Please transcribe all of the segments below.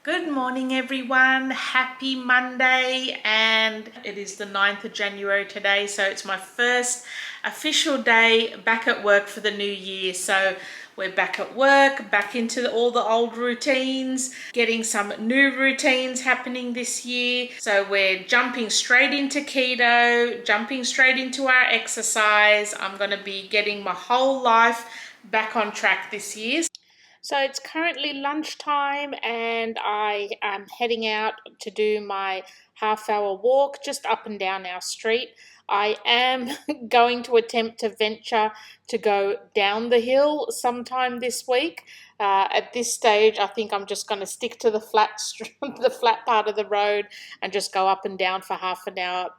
Good morning everyone, happy Monday, and it is the 9th of January today, so it's my first official day back at work for the new year. So we're back at work, back into all the old routines, getting some new routines happening this year. So we're jumping straight into keto, jumping straight into our exercise. I'm going to be getting my whole life back on track this year. So it's currently lunchtime and I am heading out to do my half-hour walk just up and down our street. I am going to attempt to venture to go down the hill sometime this week. At this stage, I think I'm just going to stick to the the flat part of the road and just go up and down for half an hour.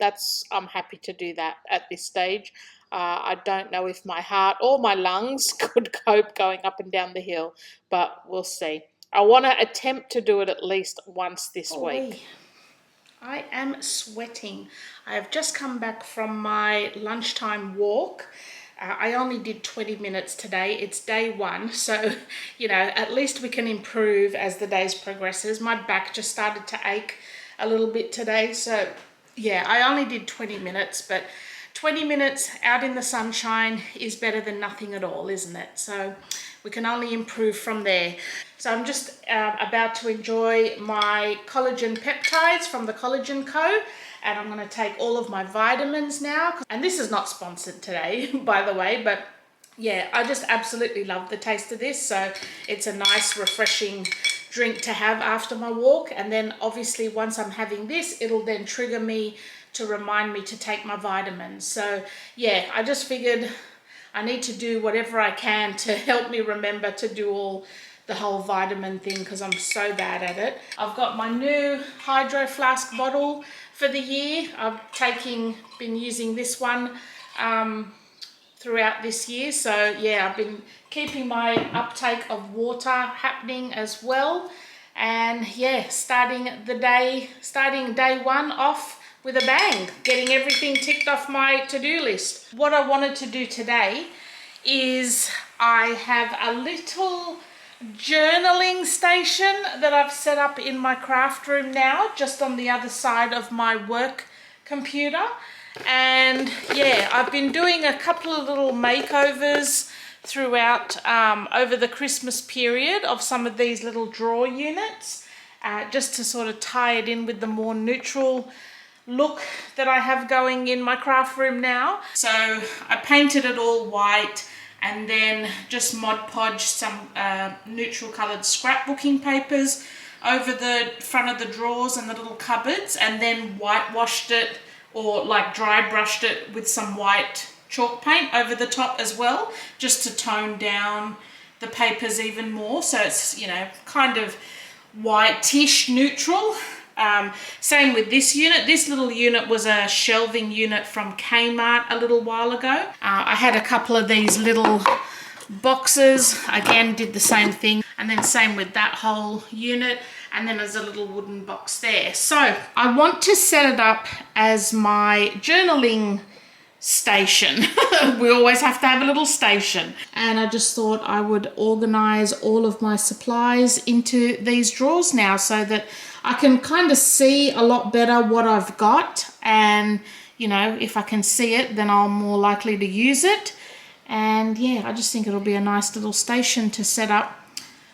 I'm happy to do that at this stage. I don't know if my heart or my lungs could cope going up and down the hill, but we'll see. I want to attempt to do it at least once this week. I am sweating. I have just come back from my lunchtime walk. I only did 20 minutes today. It's day one, so, at least we can improve as the days progresses. My back just started to ache a little bit today, so yeah, I only did 20 minutes, but 20 minutes out in the sunshine is better than nothing at all, isn't it? So we can only improve from there. So I'm just about to enjoy my collagen peptides from the Collagen Co. And I'm going to take all of my vitamins now. And this is not sponsored today, by the way, but yeah, I just absolutely love the taste of this. So it's a nice, refreshing drink to have after my walk. And then obviously once I'm having this, it'll then trigger me to remind me to take my vitamins. So yeah, I just figured I need to do whatever I can to help me remember to do the whole vitamin thing, because I'm so bad at it. I've got my new Hydro Flask bottle for the year. I've been using this one throughout this year. So yeah, I've been keeping my uptake of water happening as well. And yeah, starting day one off with a bang, getting everything ticked off my to-do list. What I wanted to do today is I have a little journaling station that I've set up in my craft room now, just on the other side of my work computer. And yeah, I've been doing a couple of little makeovers throughout over the Christmas period of some of these little drawer units, just to sort of tie it in with the more neutral look that I have going in my craft room now. So I painted it all white and then just Mod Podged some neutral coloured scrapbooking papers over the front of the drawers and the little cupboards, and then whitewashed it, or like dry brushed it with some white chalk paint over the top as well, just to tone down the papers even more, so it's kind of whitish neutral. Same with this unit. This little unit was a shelving unit from Kmart a little while ago. I had a couple of these little boxes, again did the same thing, and then same with that whole unit, and then there's a little wooden box there. So I want to set it up as my journaling station. We always have to have a little station, and I just thought I would organize all of my supplies into these drawers now, so that I can kind of see a lot better what I've got, and if I can see it, then I'm more likely to use it. And yeah, I just think it'll be a nice little station to set up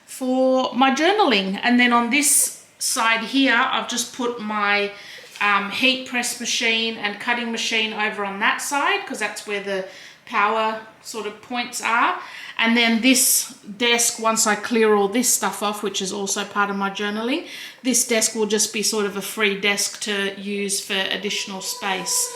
for my journaling. And then on this side here, I've just put my heat press machine and cutting machine over on that side, because that's where the power sort of points are. And then this desk, once I clear all this stuff off, which is also part of my journaling, this desk will just be sort of a free desk to use for additional space.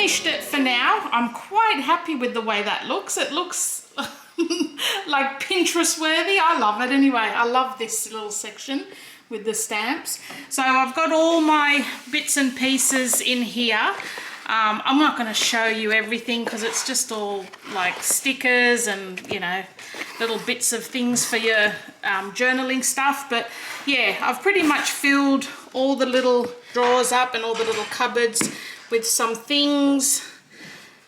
finished it for now. I'm quite happy with the way that looks. It looks like Pinterest worthy. I love it anyway. I love this little section with the stamps. So I've got all my bits and pieces in here. I'm not going to show you everything because it's just all like stickers and, you know, little bits of things for your journaling stuff. But yeah, I've pretty much filled all the little drawers up and all the little cupboards with some things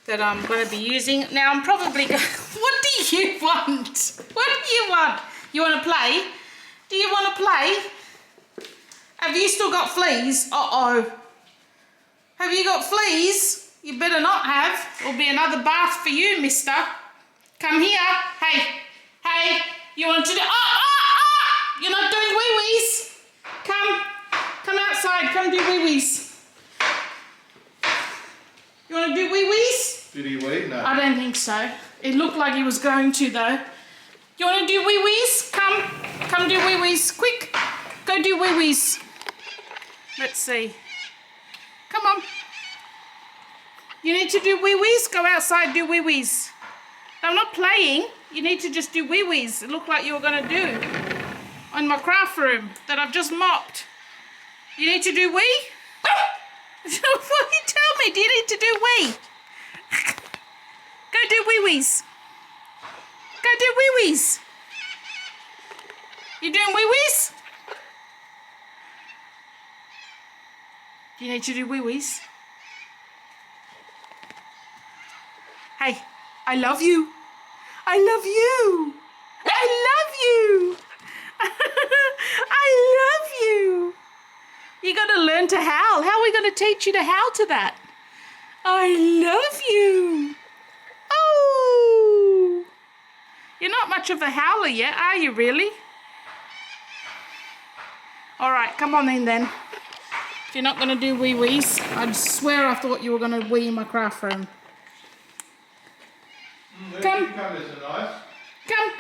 that I'm going to be using. Now I'm probably going, what do you want? What do you want? You want to play? Do you want to play? Have you still got fleas? Uh-oh. Have you got fleas? You better not have. It'll be another bath for you, mister. Come here. Hey. Hey. You want to do... You're not doing wee-wees. Come outside. Come do wee-wees. You want to do wee-wees? Did he wee? No. I don't think so. It looked like he was going to, though. You want to do wee-wees? Come do wee-wees. Quick. Go do wee-wees. Let's see. Come on. You need to do wee-wees? Go outside, do wee-wees. I'm not playing. You need to just do wee-wees. It looked like you were going to do on my craft room that I've just mopped. You need to do wee? What do you tell me? Do you need to do wee? Go do wee-wees. Go do wee-wees. You doing wee-wees? You need to do wee-wees. Hey, I love you. I love you. I love you. I love you. You got to learn to howl. How are we going to teach you to howl to that? I love you. Oh. You're not much of a howler yet, are you really? All right, come on in then. If you're not going to do wee-wees, I'd swear I thought you were going to wee in my craft room. Come. Come.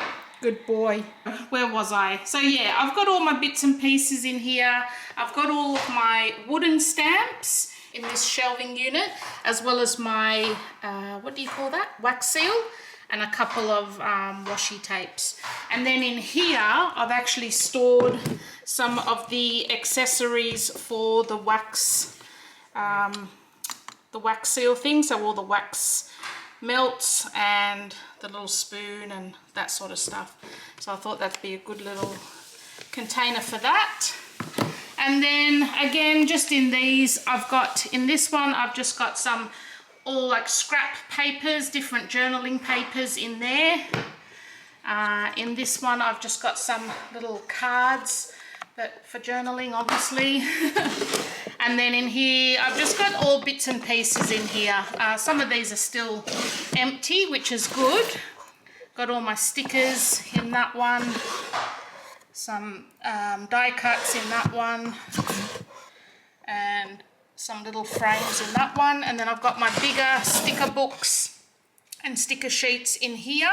Good boy. Where was I? So yeah, I've got all my bits and pieces in here. I've got all of my wooden stamps in this shelving unit, as well as my, what do you call that? Wax seal. And a couple of washi tapes. And then in here, I've actually stored some of the accessories for the wax seal thing. So all the wax melts and the little spoon and that sort of stuff. So I thought that'd be a good little container for that. And then again, just in these, in this one, I've just got some all like scrap papers, different journaling papers in there. In this one, I've just got some little cards for journaling, obviously. And then in here, I've just got all bits and pieces in here. Some of these are still empty, which is good. Got all my stickers in that one. Some die cuts in that one. And some little frames in that one. And then I've got my bigger sticker books and sticker sheets in here.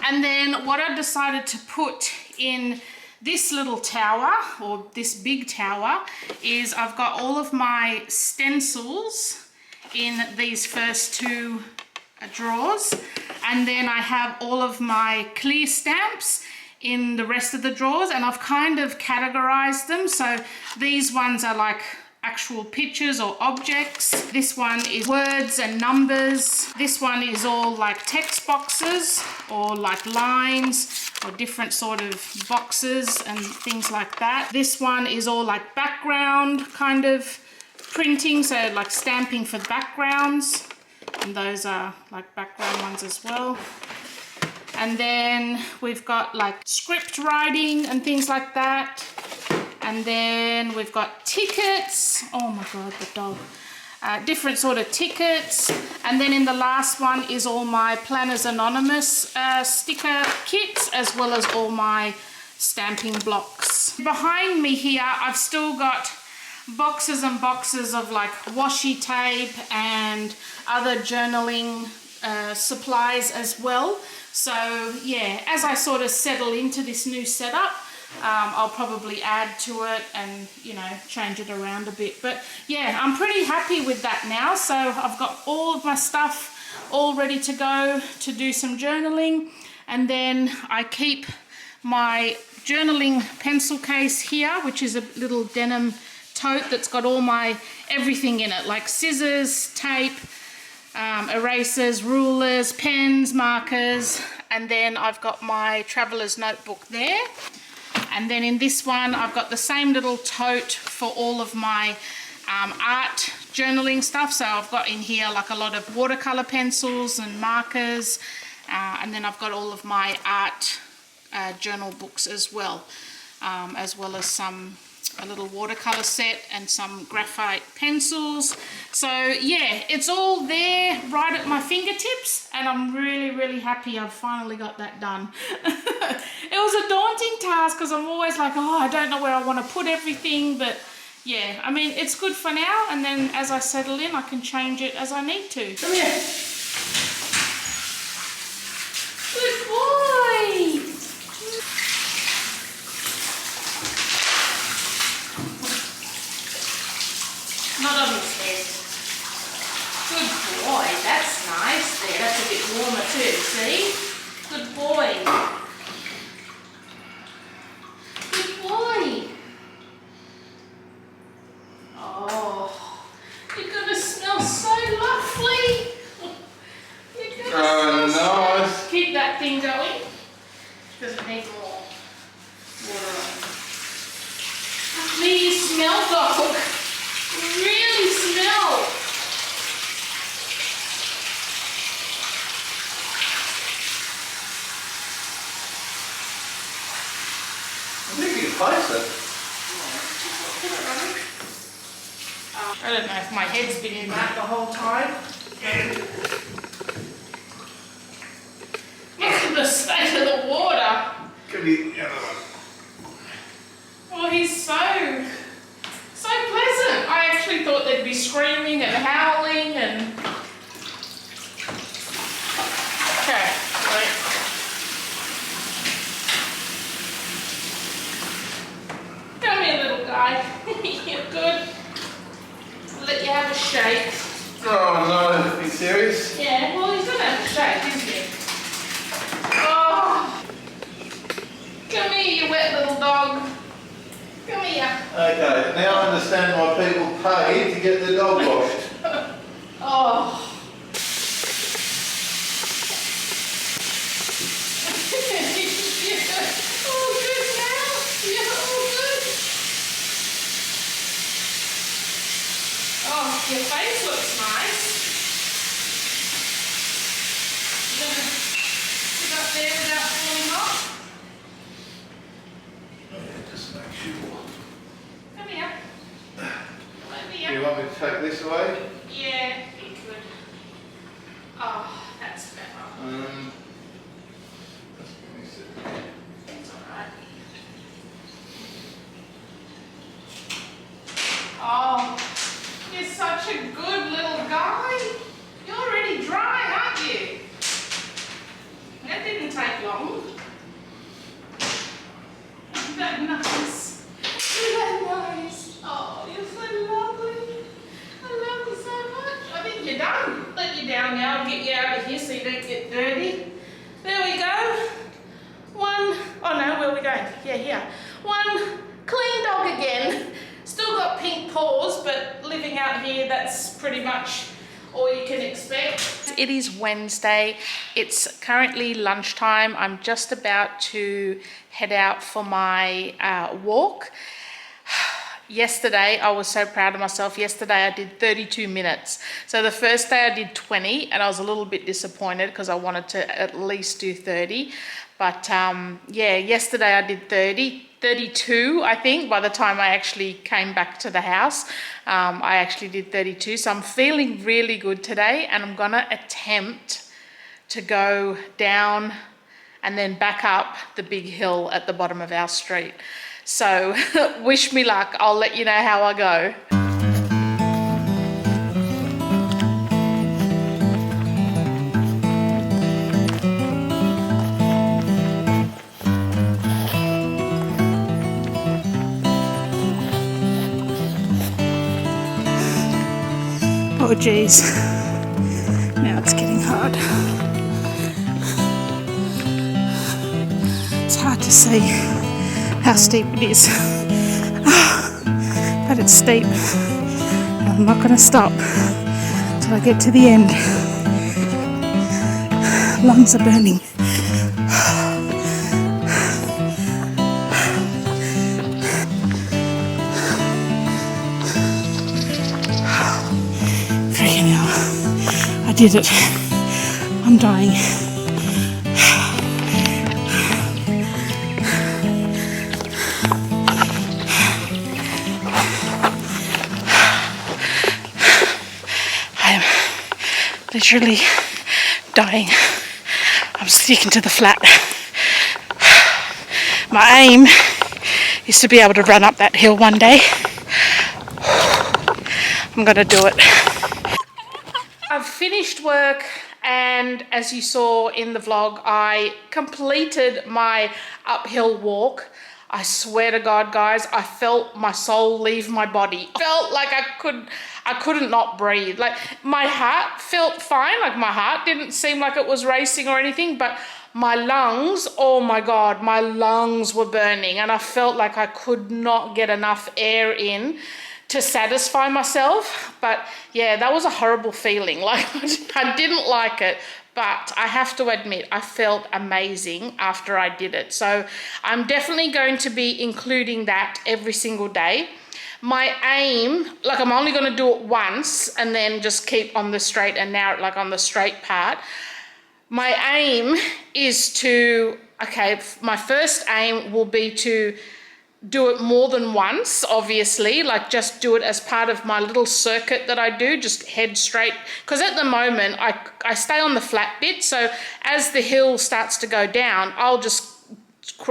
And then what I decided to put in this little tower, or this big tower, is I've got all of my stencils in these first two drawers, and then I have all of my clear stamps in the rest of the drawers, and I've kind of categorized them. So these ones are like actual pictures or objects. This one is words and numbers. This one is all like text boxes or like lines or different sort of boxes and things like that. This one is all like background kind of printing, so like stamping for backgrounds, and those are like background ones as well. And then we've got like script writing and things like that. And then we've got tickets. Oh my God, the dog. Different sort of tickets. And then in the last one is all my Planners Anonymous sticker kits, as well as all my stamping blocks. Behind me here, I've still got boxes and boxes of like washi tape and other journaling supplies as well. So yeah, as I sort of settle into this new setup, I'll probably add to it and, you know, change it around a bit. But yeah, I'm pretty happy with that now. So I've got all of my stuff all ready to go to do some journaling. And then I keep my journaling pencil case here, which is a little denim tote that's got all my everything in it, like scissors, tape, erasers, rulers, pens, markers. And then I've got my traveler's notebook there. And then in this one, I've got the same little tote for all of my art journaling stuff. So I've got in here like a lot of watercolor pencils and markers. And then I've got all of my art journal books as well as a little watercolor set and some graphite pencils. So yeah, it's all there right at my fingertips, and I'm really, really happy I've finally got that done. It was a daunting task because I'm always like, oh, I don't know where I want to put everything, but yeah, I mean, it's good for now, and then as I settle in, I can change it as I need to. Come here. Good boy. Not on his head. Good boy, that's nice there. That's a bit warmer too, see? Good boy. Good boy. Oh, you're going to smell so lovely. You're gonna smell nice. Keep that thing going. Doesn't need more water on. Me smell, dog. Really smell. I think you can place it. I don't know if my head's been in that the whole time. Look at the state of the water. Could be the other one. Oh, he's so pleasant. I actually thought they'd be screaming and howling and... Okay, wait. Come here, little guy. You're good. I'll let you have a shake. Oh no, are you serious? Yeah, well, he's gonna have a shake, isn't he? Oh. Come here, you wet little dog. Come here. Okay, now I understand why people pay to get their dog washed. Oh. All good now? You're all good? Oh, your face looks nice. You're gonna sit up there without falling off? Just make sure. Come here. Over here. You want me to take this away? Yeah, you could. Oh, that's better. Let me see. It's alright. Oh, you're such a good little guy. You're already dry, aren't you? That didn't take long. Isn't that nice? Isn't that nice? Oh, you're so lovely. I love you so much. I think you're done. Let you down now and get you out of here so you don't get dirty. There we go. One, oh no, where are we going? Yeah, here. One clean dog again. Still got pink paws, but living out here, that's pretty much all you can expect. It is Wednesday. It's currently lunchtime. I'm just about to head out for my walk. Yesterday, I was so proud of myself. Yesterday, I did 32 minutes. So the first day I did 20, and I was a little bit disappointed because I wanted to at least do 30. But yeah, yesterday I did 32, I think, by the time I actually came back to the house. I actually did 32. So I'm feeling really good today, and I'm gonna attempt to go down and then back up the big hill at the bottom of our street. So wish me luck. I'll let you know how I go. Oh geez, now it's getting hard. It's hard to see how steep it is, but it's steep. I'm not going to stop till I get to the end. Lungs are burning. Freaking hell. I did it. I'm dying. I'm literally dying. I'm sticking to the flat. My aim is to be able to run up that hill one day. I'm gonna do it. I've finished work, and as you saw in the vlog, I completed my uphill walk. I swear to God, guys, I felt my soul leave my body. I felt like I couldn't not breathe. Like, my heart felt fine. Like, my heart didn't seem like it was racing or anything, but my lungs, oh my God, my lungs were burning, and I felt like I could not get enough air in to satisfy myself. But yeah, that was a horrible feeling. Like, I didn't like it, but I have to admit, I felt amazing after I did it. So I'm definitely going to be including that every single day. My aim, like, I'm only going to do it once and then just keep on the straight and narrow, like on the straight part. My aim is to, okay, my first aim will be to do it more than once, obviously, like just do it as part of my little circuit that I do, just head straight, because at the moment I stay on the flat bit, so as the hill starts to go down, I'll just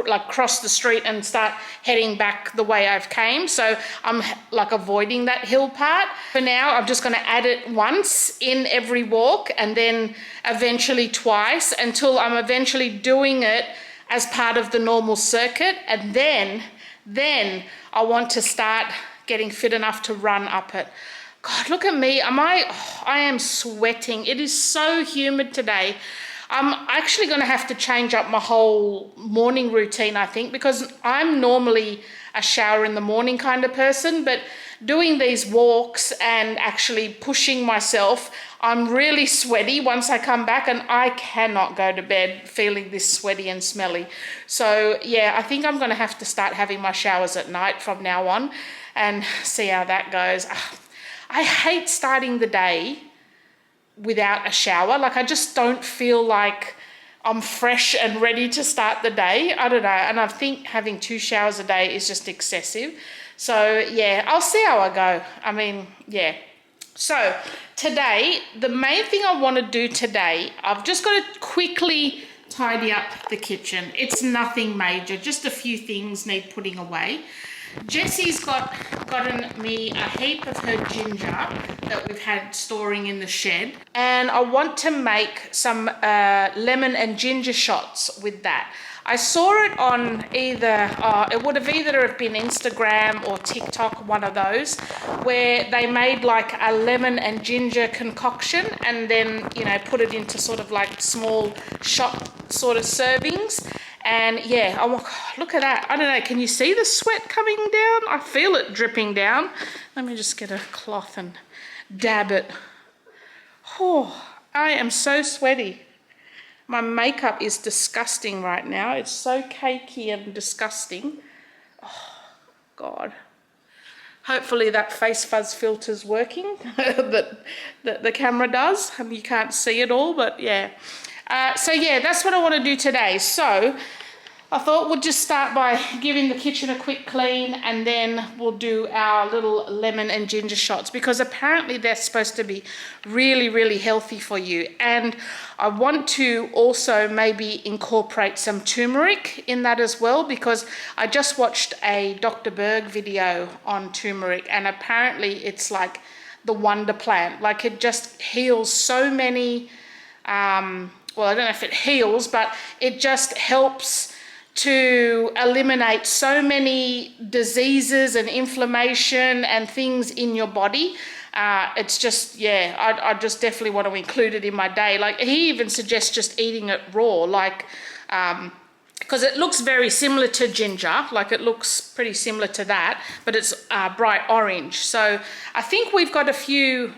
like cross the street and start heading back the way I've came, so I'm like avoiding that hill part. For now, I'm just going to add it once in every walk, and then eventually twice, until I'm eventually doing it as part of the normal circuit, and then I want to start getting fit enough to run up it. God, look at me. I am sweating. It is so humid today. I'm actually going to have to change up my whole morning routine, I think, because I'm normally a shower in the morning kind of person, but doing these walks and actually pushing myself, I'm really sweaty once I come back, and I cannot go to bed feeling this sweaty and smelly. So yeah, I think I'm going to have to start having my showers at night from now on and see how that goes. I hate starting the day without a shower. Like, I just don't feel like I'm fresh and ready to start the day. I don't know. And I think having 2 showers a day is just excessive. So yeah, I'll see how I go. I mean, yeah. So today, the main thing I want to do today, I've just got to quickly tidy up the kitchen. It's nothing major, just a few things need putting away. Jessie's gotten me a heap of her ginger that we've had storing in the shed, and I want to make some lemon and ginger shots with that. I saw it on either, it would have either have been Instagram or TikTok, one of those, where they made like a lemon and ginger concoction and then, you know, put it into sort of like small shot sort of servings. And yeah, look at that. I don't know, can you see the sweat coming down? I feel it dripping down. Let me just get a cloth and dab it. Oh, I am so sweaty. My makeup is disgusting right now. It's so cakey and disgusting. Oh, God. Hopefully that face fuzz filter's working, that the camera does. I mean, you can't see it all, but yeah. So yeah, that's what I want to do today. So I thought we'll just start by giving the kitchen a quick clean, and then we'll do our little lemon and ginger shots, because apparently they're supposed to be really, really healthy for you. And I want to also maybe incorporate some turmeric in that as well, because I just watched a Dr. Berg video on turmeric, and apparently it's like the wonder plant. Like, it just heals so many, well, I don't know if it heals, but it just helps to eliminate so many diseases and inflammation and things in your body. it's just, yeah, I just definitely want to include it in my day. Like, he even suggests just eating it raw, like, because it looks very similar to ginger, like it looks pretty similar to that, but it's bright orange. So I think we've got a few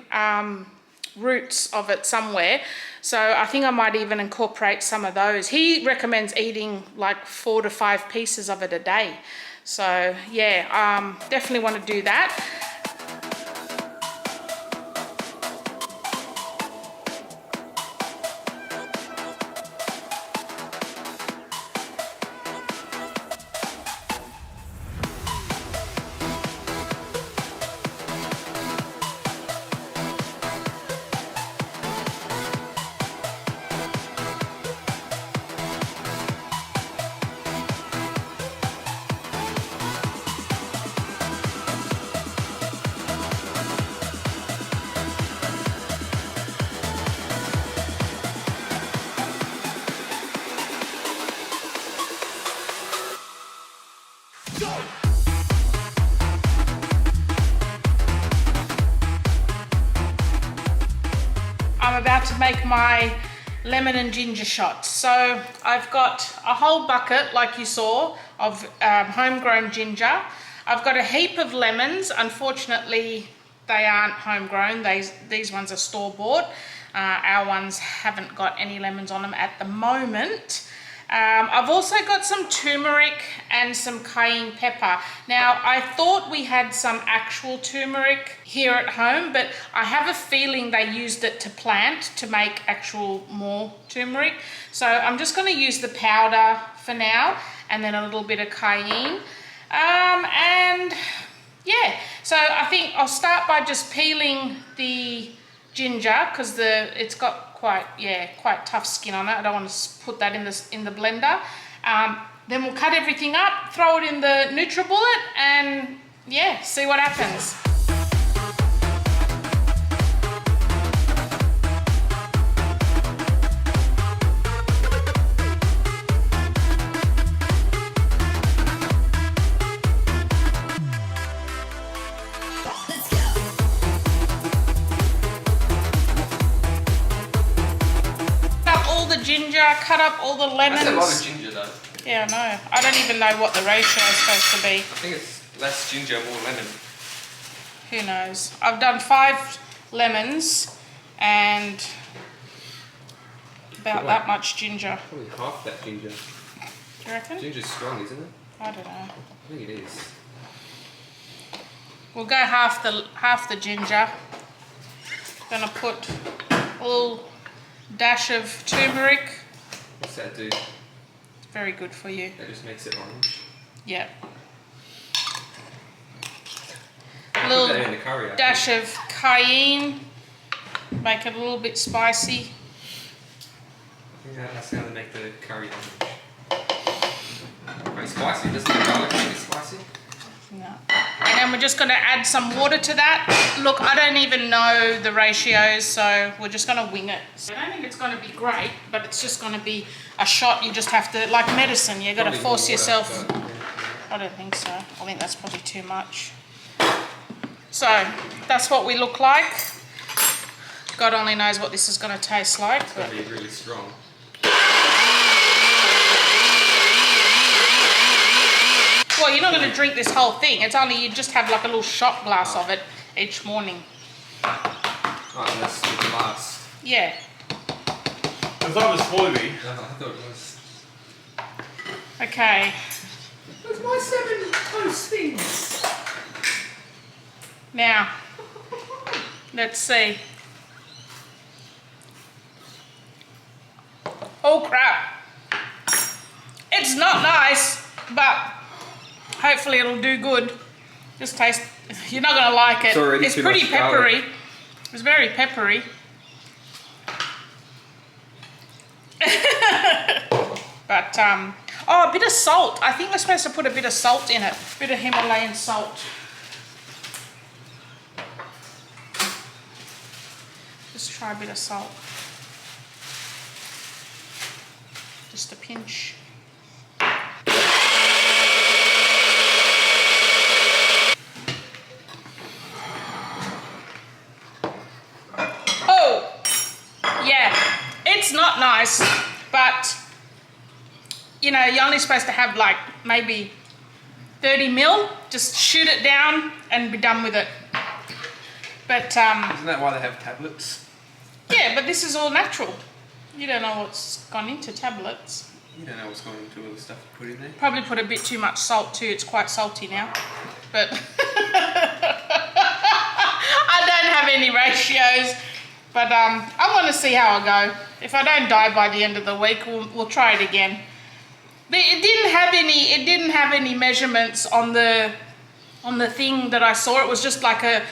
roots of it somewhere. So I think I might even incorporate some of those. He recommends eating like 4 to 5 pieces of it a day. So yeah, definitely want to do that. I'm about to make my lemon and ginger shots. So I've got a whole bucket, like you saw, of homegrown ginger. I've got a heap of lemons. Unfortunately, they aren't homegrown. These ones are store-bought. Our ones haven't got any lemons on them at the moment. I've also got some turmeric and some cayenne pepper. Now, I thought we had some actual turmeric here at home, but I have a feeling they used it to plant to make actual more turmeric. So I'm just going to use the powder for now, and then a little bit of cayenne. And yeah, so I think I'll start by just peeling the ginger, because it's got quite tough skin on it. I don't want to put that in the blender. Then we'll cut everything up, throw it in the NutriBullet, and yeah, see what happens. Ginger, cut up all the lemons. That's a lot of ginger though. Yeah, I know. I don't even know what the ratio is supposed to be. I think it's less ginger, more lemon. Who knows? I've done 5 lemons and about that much ginger. Probably half that ginger. Do you reckon? Ginger's strong, isn't it? I don't know. I think it is. We'll go half the ginger. Gonna put a little dash of turmeric. What's that do? It's very good for you. That just makes it orange. Yeah. A Put little that in the curry, dash of cayenne. Make it a little bit spicy. I think that's how they make the curry orange. Very spicy. Doesn't the garlic make it spicy? No. And then we're just going to add some water to that. Look, I don't even know the ratios, so we're just going to wing it. So I don't think it's going to be great, but it's just going to be a shot. You just have to, like medicine, you've got to force yourself. But, yeah. I don't think so. I think that's probably too much. So that's what we look like. God only knows what this is going to taste like. It's going to be really strong. Well, you're not going to drink this whole thing. It's only, you just have like a little shot glass of it each morning. Oh, that's the glass. Yeah. It's not a smoothie. No, I thought it was. Okay. Where's my 7 close things? Now, let's see. Oh crap. It's not nice, but hopefully it'll do good. Just taste, you're not gonna like it. It's pretty peppery. It's very peppery. But, oh, a bit of salt. I think we're supposed to put a bit of salt in it. A bit of Himalayan salt. Just try a bit of salt. Just a pinch. It's not nice, but you know, you're only supposed to have like maybe 30 mil. Just shoot it down and be done with it. But Isn't that why they have tablets? yeah, but this is all natural. You don't know what's gone into tablets. You don't know what's going into all the stuff you put in there. Probably put a bit too much salt too. It's quite salty now. But I don't have any ratios. But I'm going to see how I go. If I don't die by the end of the week, we'll try it again. But it didn't have any measurements on the thing that I saw. It was just like it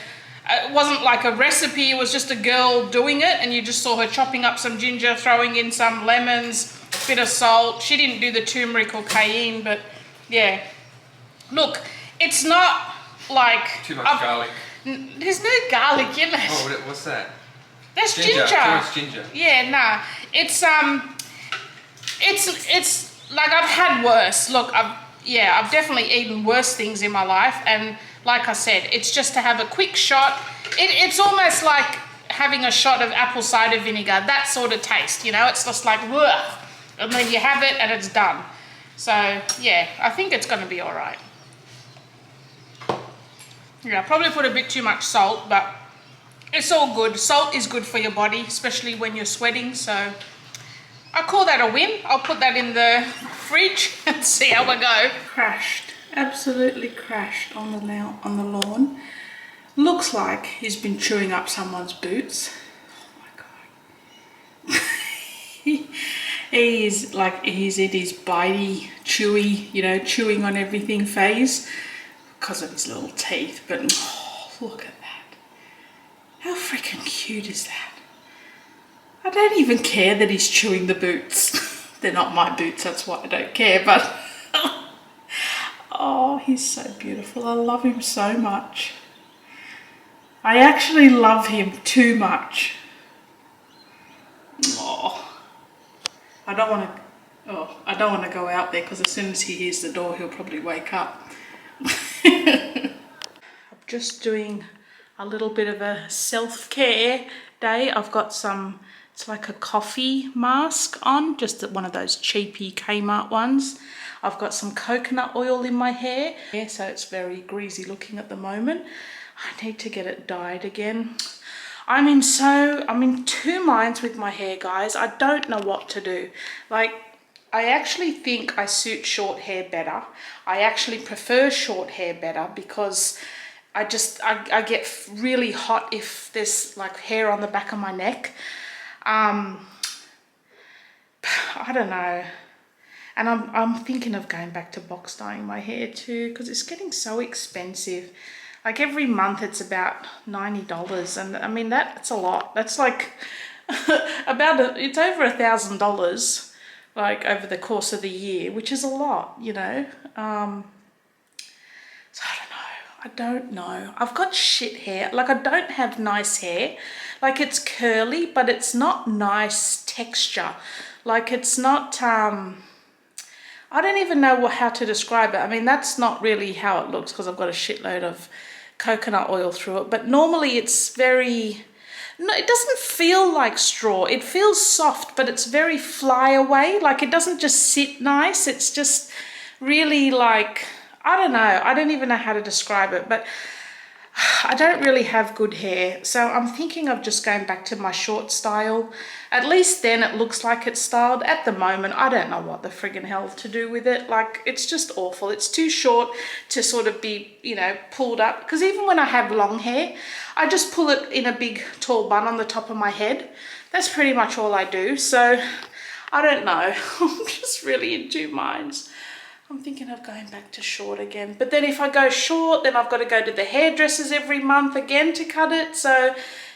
wasn't like a recipe. It was just a girl doing it, and you just saw her chopping up some ginger, throwing in some lemons, a bit of salt. She didn't do the turmeric or cayenne, but yeah. Look, it's not like Too much garlic. There's no garlic in it. Oh, what's that? That's ginger. Too much ginger. Yeah, nah. It's like I've had worse. Look, I've definitely eaten worse things in my life, and like I said, it's just to have a quick shot. It's almost like having a shot of apple cider vinegar, that sort of taste, you know. It's just like, ugh, and then you have it and it's done. So yeah, I think it's going to be all right. Yeah, I probably put a bit too much salt, but it's all good. Salt is good for your body, especially when you're sweating. So I call that a win. I'll put that in the fridge and see how I go. Crashed, absolutely crashed on the lawn. Looks like he's been chewing up someone's boots. Oh my god. He's in his bitey, chewy, you know, chewing on everything phase because of his little teeth. But oh, look at that. How freaking cute is that? I don't even care that he's chewing the boots. They're not my boots, that's why I don't care, but oh, he's so beautiful. I love him so much. I actually love him too much. Oh, I don't want to go out there because as soon as he hears the door, he'll probably wake up. I'm just doing a little bit of a self-care day. I've got some, it's like a coffee mask on, just one of those cheapy Kmart ones. I've got some coconut oil in my hair. Yeah, so it's very greasy looking at the moment. I need to get it dyed again. I'm in two minds with my hair, guys. I don't know what to do. Like, I actually think I suit short hair better. I actually prefer short hair better because I get really hot if there's like hair on the back of my neck. I don't know. And I'm thinking of going back to box dyeing my hair too because it's getting so expensive. Like every month it's about $90, and I mean that's a lot. That's like it's over $1,000 like over the course of the year, which is a lot, you know. So I don't know. I've got shit hair. Like I don't have nice hair. Like it's curly, but it's not nice texture. Like it's not I don't even know how to describe it. I mean, that's not really how it looks because I've got a shitload of coconut oil through it. But normally it's very, no, it doesn't feel like straw. It feels soft, but it's very fly away. Like it doesn't just sit nice. It's just really like, I don't know. I don't even know how to describe it, but I don't really have good hair. So I'm thinking of just going back to my short style. At least then it looks like it's styled. At the moment, I don't know what the friggin' hell to do with it. Like, it's just awful. It's too short to sort of be, you know, pulled up. Because even when I have long hair, I just pull it in a big tall bun on the top of my head. That's pretty much all I do. So, I don't know. I'm just really in two minds. I'm thinking of going back to short again. But then if I go short, then I've got to go to the hairdressers every month again to cut it. So,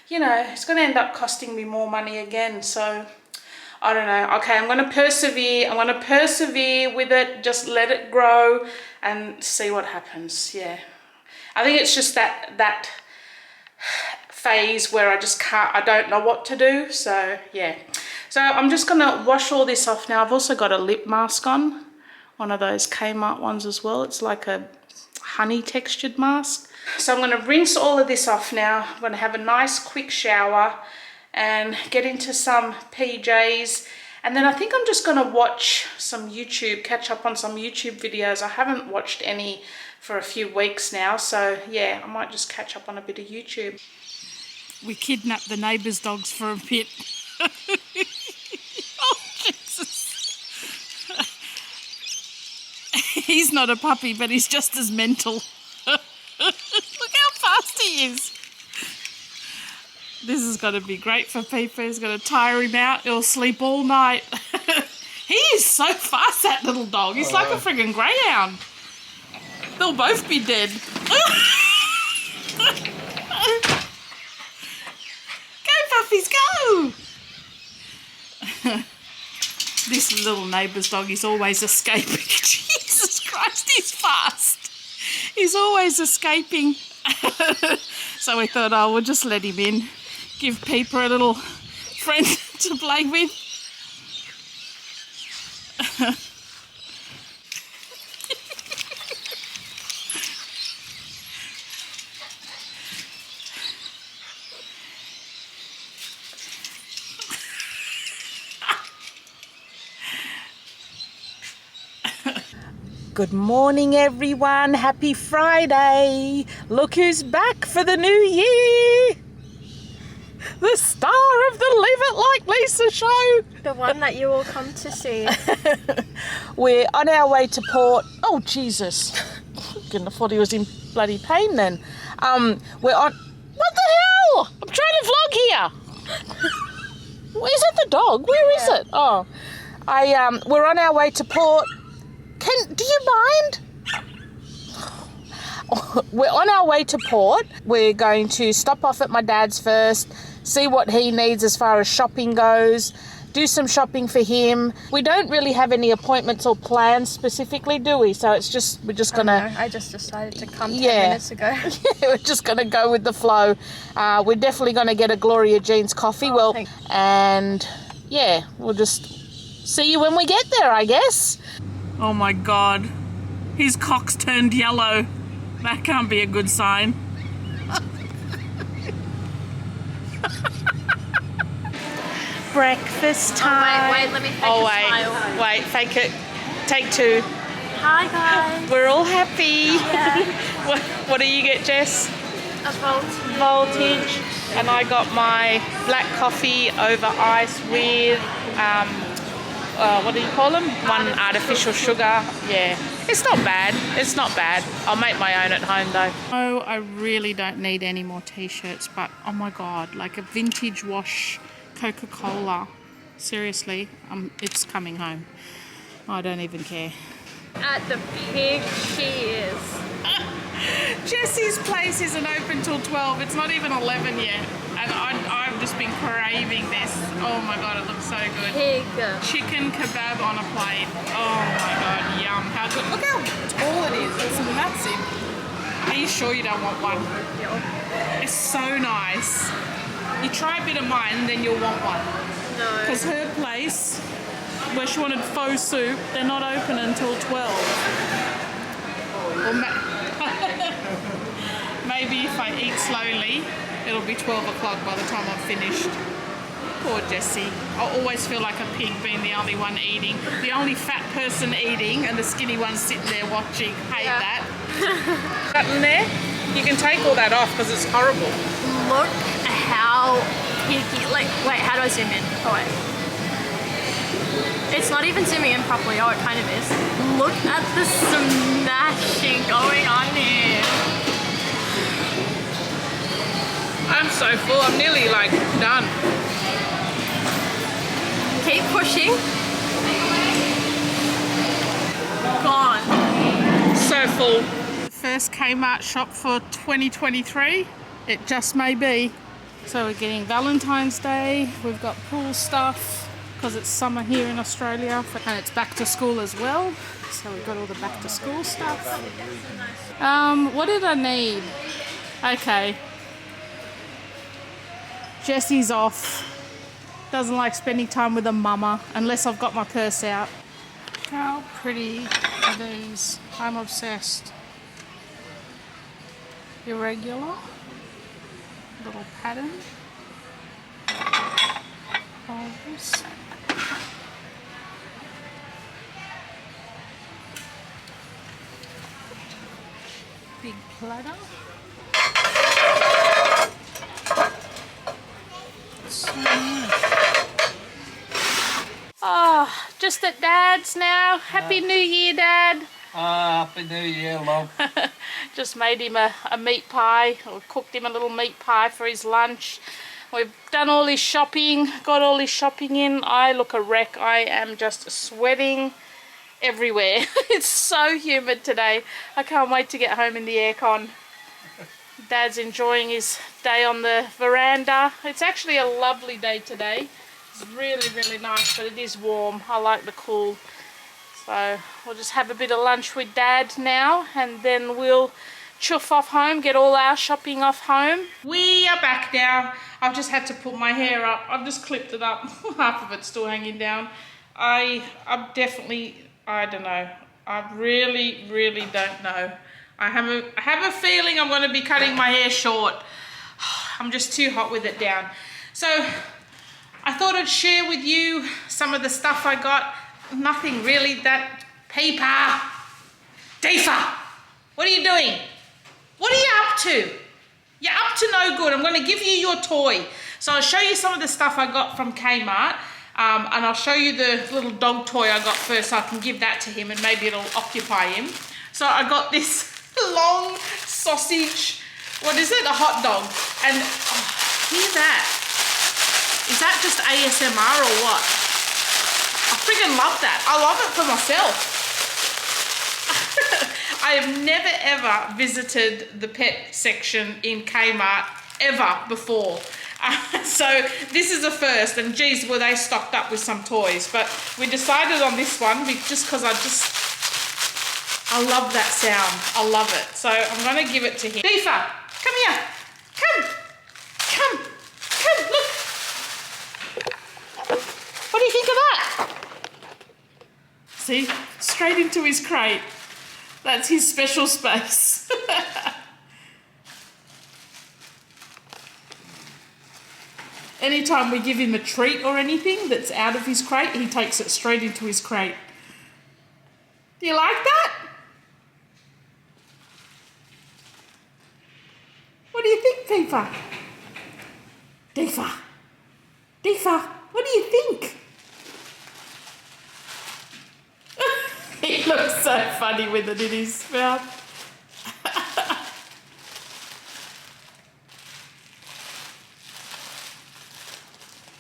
you know, it's going to end up costing me more money again. So, I don't know. Okay, I'm going to persevere. I'm going to persevere with it. Just let it grow and see what happens. Yeah. I think it's just that phase where I don't know what to do. So, yeah. So, I'm just going to wash all this off now. I've also got a lip mask on. One of those Kmart ones as well. It's like a honey textured mask. So I'm going to rinse all of this off now. I'm going to have a nice quick shower and get into some PJs. And then I think I'm just gonna watch some YouTube, catch up on some YouTube videos. I haven't watched any for a few weeks now, so yeah, I might just catch up on a bit of YouTube. We kidnapped the neighbour's dogs for a bit. Oh, Jesus. He's not a puppy, but he's just as mental. Look how fast he is. This is going to be great for Pipa. He's going to tire him out. He'll sleep all night. He is so fast, that little dog. He's like a friggin' greyhound. They'll both be dead. Go, puppies, go! This little neighbour's dog is always escaping. Jesus Christ, he's fast. He's always escaping. So we thought, oh, we'll just let him in. Give Pipa a little friend to play with. Good morning, everyone. Happy Friday. Look who's back for the new year. The star of the Live It Like Lisa show. The one that you all come to see. We're on our way to port. Oh, Jesus. I thought he was in bloody pain then. We're on... What the hell? I'm trying to vlog here. Is that the dog? Where is it? Oh. We're on our way to port. Do you mind? We're on our way to port. We're going to stop off at my dad's first, see what he needs as far as shopping goes, do some shopping for him. We don't really have any appointments or plans specifically, do we? So it's just, we're just gonna... I just decided to come 10 minutes ago. We're just gonna go with the flow. We're definitely gonna get a Gloria Jean's coffee. And yeah, we'll just see you when we get there, I guess. Oh my God, his cock's turned yellow. That can't be a good sign. Breakfast time. Oh, wait, let me fake a smile. Wait, fake it. Take two. Hi, guys. We're all happy. Yeah. What do you get, Jess? A voltage. Voltage. And I got my black coffee over ice with... what do you call them? One artificial sugar. Yeah, it's not bad. It's not bad. I'll make my own at home though. Oh, I really don't need any more t-shirts, but oh my God, like a vintage wash Coca-Cola. Seriously, it's coming home. I don't even care. At the pig she is. Jesse's place isn't open till 12. It's not even 11 yet. And I've just been craving this. Oh my God, it looks so good. Pig. Chicken kebab on a plate. Oh my God, yum. How good. Look how tall it is. It's massive. Are you sure you don't want one? Yeah. It's so nice. You try a bit of mine, then you'll want one. No. Because her place, where she wanted faux soup, they're not open until 12. Or maybe if I eat slowly, it'll be 12 o'clock by the time I've finished. Poor Jessie. I always feel like a pig being the only one eating. The only fat person eating and the skinny one sitting there watching. Hate that. That in there, you can take all that off because it's horrible. Look how piggy. Like, wait, how do I zoom in? Oh, wait. It's not even zooming in properly. Oh, it kind of is. Look at the smashing going on here. I'm so full. I'm nearly like done. Keep pushing. Gone. So full. First Kmart shop for 2023. It just may be. So we're getting Valentine's Day. We've got pool stuff because it's summer here in Australia and it's back to school as well. So we've got all the back to school stuff. What did I need? Okay. Jessie's off. Doesn't like spending time with her mama unless I've got my purse out. How pretty are these? I'm obsessed. Irregular. Little pattern. Oops. Big platter. So nice. Oh, just at Dad's now. Happy New Year, Dad. Happy New Year, love. Just made him a meat pie, or cooked him a little meat pie for his lunch. We've done all his shopping, got all his shopping in. I look a wreck. I am just sweating everywhere. It's so humid today. I can't wait to get home in the aircon. Dad's enjoying his day on the veranda. It's actually a lovely day today. It's really, really nice, but it is warm. I like the cool. So we'll just have a bit of lunch with Dad now, and then we'll chuff off home, get all our shopping off home. We are back now. I've just had to put my hair up. I've just clipped it up. Half of it's still hanging down. I'm definitely, I don't know. I really, really don't know. I have a feeling I'm going to be cutting my hair short. I'm just too hot with it down. So I thought I'd share with you some of the stuff I got. Nothing really that paper. Deefa, what are you doing? What are you up to? You're up to no good. I'm going to give you your toy. So I'll show you some of the stuff I got from Kmart. And I'll show you the little dog toy I got first, so I can give that to him and maybe it'll occupy him. So I got this long sausage, what is it? A hot dog. And hear that. Is that just ASMR or what? I freaking love that. I love it for myself. I have never ever visited the pet section in Kmart ever before. So this is a first, and geez, were they stocked up with some toys. But we decided on this one just because I love that sound. I love it. So I'm going to give it to him. Deefa, come here. Come, look. What do you think of that? See, straight into his crate. That's his special space. Anytime we give him a treat or anything that's out of his crate, he takes it straight into his crate. Do you like that? What do you think, Deefa? Deefa, what do you think? He looks so funny with it in his mouth.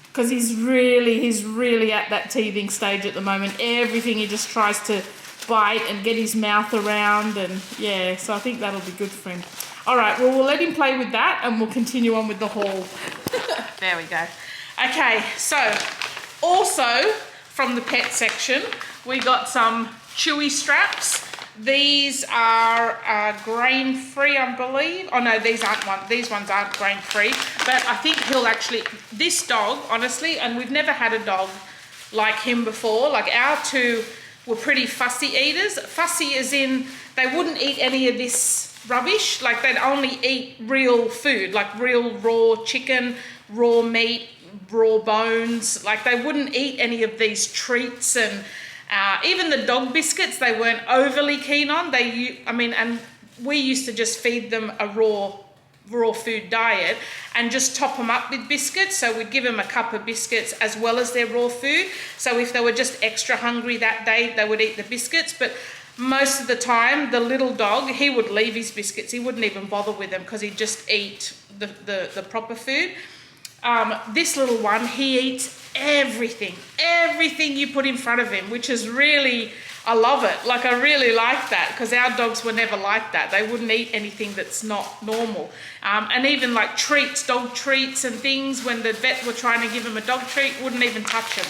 Because he's really at that teething stage at the moment. Everything he just tries to bite and get his mouth around, and yeah, so I think that'll be good for him. All right, well, we'll let him play with that and we'll continue on with the haul. There we go. Okay, so also from the pet section, we got some chewy straps. These are grain-free, I believe. Oh no, these ones aren't grain-free. But I think he'll actually, this dog, honestly, and we've never had a dog like him before. Like our two were pretty fussy eaters. Fussy as in they wouldn't eat any of this rubbish. Like they'd only eat real food, like real raw chicken, raw meat, raw bones. Like they wouldn't eat any of these treats, and even the dog biscuits they weren't overly keen on. And we used to just feed them a raw food diet and just top them up with biscuits. So we'd give them a cup of biscuits as well as their raw food. So if they were just extra hungry that day, they would eat the biscuits. But most of the time, the little dog, he would leave his biscuits. He wouldn't even bother with them because he'd just eat the proper food. This little one, he eats everything you put in front of him, which is really, I love it. Like I really like that, because our dogs were never like that. They wouldn't eat anything that's not normal. And even like treats, dog treats and things, when the vet were trying to give him a dog treat, wouldn't even touch him.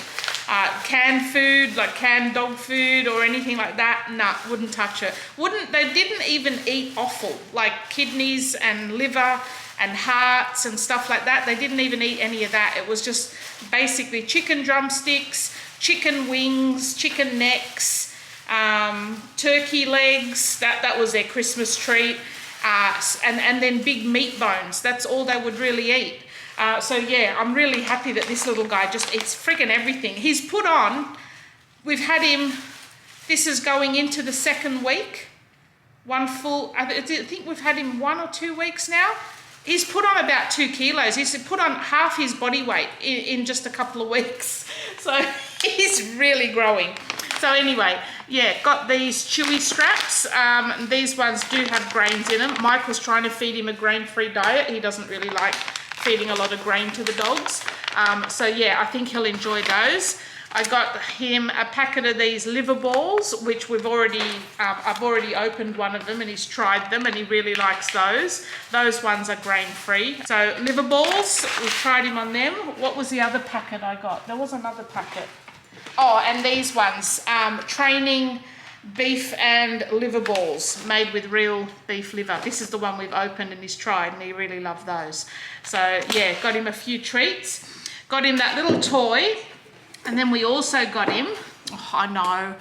Canned food, like canned dog food or anything like that, nah, wouldn't touch it. They didn't even eat offal, like kidneys and liver and hearts and stuff like that. They didn't even eat any of that. It was just basically chicken drumsticks, chicken wings, chicken necks, turkey legs. That was their Christmas treat. And then big meat bones. That's all they would really eat. So yeah, I'm really happy that this little guy just eats friggin' everything. He's put on, we've had him, this is going into the second week. One full, I think we've had him 1 or 2 weeks now. He's put on about 2 kilos. He's put on half his body weight in just a couple of weeks. So he's really growing. So anyway, yeah, got these chewy straps. These ones do have grains in them. Mike was trying to feed him a grain-free diet. He doesn't really like feeding a lot of grain to the dogs. So yeah, I think he'll enjoy those. I got him a packet of these liver balls, which I've already opened one of them and he's tried them and he really likes those. Those ones are grain-free. So liver balls, we've tried him on them. What was the other packet I got? There was another packet. Oh, and these ones, training beef and liver balls made with real beef liver. This is the one we've opened and he's tried and he really loved those. So yeah, got him a few treats. Got him that little toy. And then we also got him, oh, I know,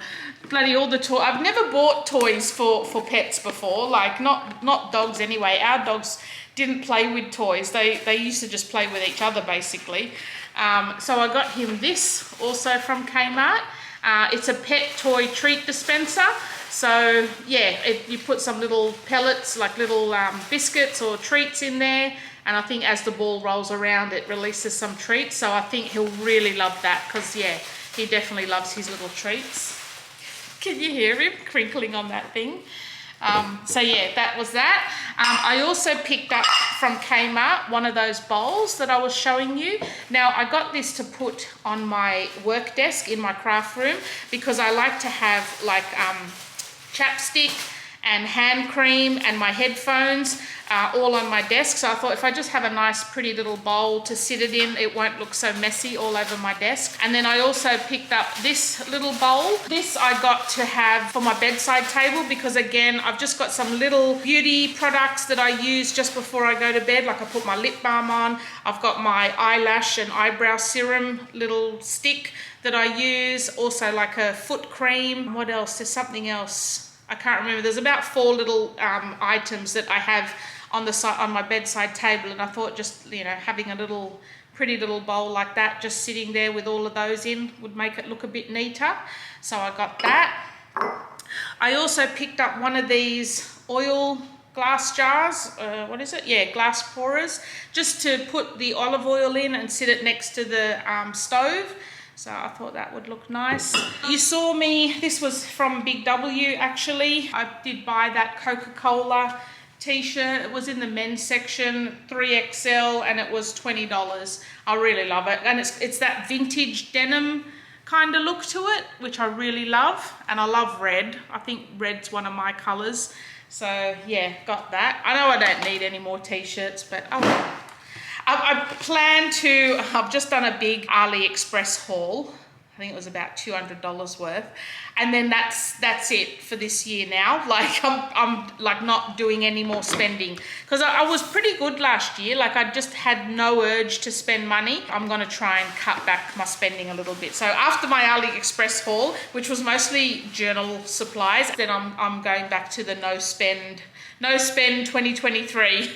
bloody all the toys. I've never bought toys for pets before, like not dogs anyway. Our dogs didn't play with toys. They used to just play with each other basically. So I got him this also from Kmart. It's a pet toy treat dispenser. So yeah, you put some little pellets, like little biscuits or treats in there. And I think as the ball rolls around, it releases some treats. So I think he'll really love that because, yeah, he definitely loves his little treats. Can you hear him crinkling on that thing? So, yeah, that was that. I also picked up from Kmart one of those bowls that I was showing you. Now, I got this to put on my work desk in my craft room because I like to have, like, chapstick and hand cream and my headphones all on my desk. So I thought if I just have a nice pretty little bowl to sit it in, it won't look so messy all over my desk. And then I also picked up this little bowl. This I got to have for my bedside table because again, I've just got some little beauty products that I use just before I go to bed. Like I put my lip balm on. I've got my eyelash and eyebrow serum little stick that I use. Also like a foot cream. What else? There's something else. I can't remember. There's about 4 little items that I have on my bedside table, and I thought just, you know, having a little pretty little bowl like that just sitting there with all of those in would make it look a bit neater. So I got that. I also picked up one of these oil glass jars, what is it? Yeah, glass pourers, just to put the olive oil in and sit it next to the stove. So I thought that would look nice. You saw me, this was from Big W actually. I did buy that Coca-Cola t-shirt. It was in the men's section, 3XL, and it was $20. I really love it. And it's that vintage denim kind of look to it, which I really love. And I love red. I think red's one of my colors. So yeah, got that. I know I don't need any more t-shirts, but oh well. I plan to, I've just done a big AliExpress haul. I think it was about $200 worth. And then that's it for this year now. Like I'm like not doing any more spending because I was pretty good last year. Like I just had no urge to spend money. I'm going to try and cut back my spending a little bit. So after my AliExpress haul, which was mostly journal supplies, then I'm going back to the no spend 2023.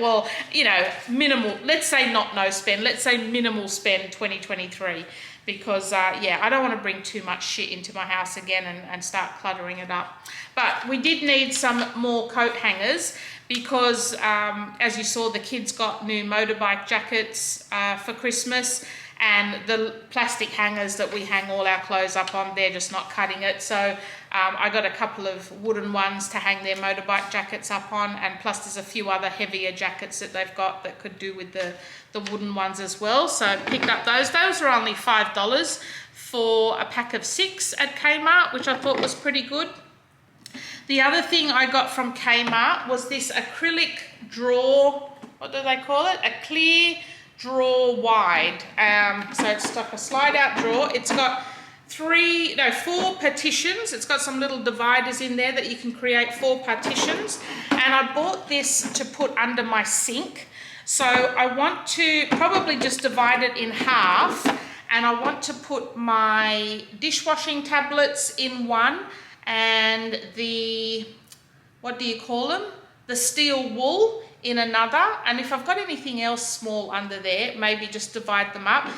Well, you know, minimal, let's say not no spend, let's say minimal spend 2023. Because, yeah, I don't want to bring too much shit into my house again and start cluttering it up. But we did need some more coat hangers because, as you saw, the kids got new motorbike jackets for Christmas, and the plastic hangers that we hang all our clothes up on, they're just not cutting it. So I got a couple of wooden ones to hang their motorbike jackets up on, and plus there's a few other heavier jackets that they've got that could do with the wooden ones as well. So I picked up those. Those are only $5 for a pack of 6 at Kmart, which I thought was pretty good. The other thing I got from Kmart was this acrylic drawer, what do they call it? A clear drawer wide. So it's like a slide out drawer. It's got 4 partitions. It's got some little dividers in there that you can create 4 partitions. And I bought this to put under my sink. So I want to probably just divide it in half, and I want to put my dishwashing tablets in one and the, what do you call them? The steel wool in another, and if I've got anything else small under there, maybe just divide them up,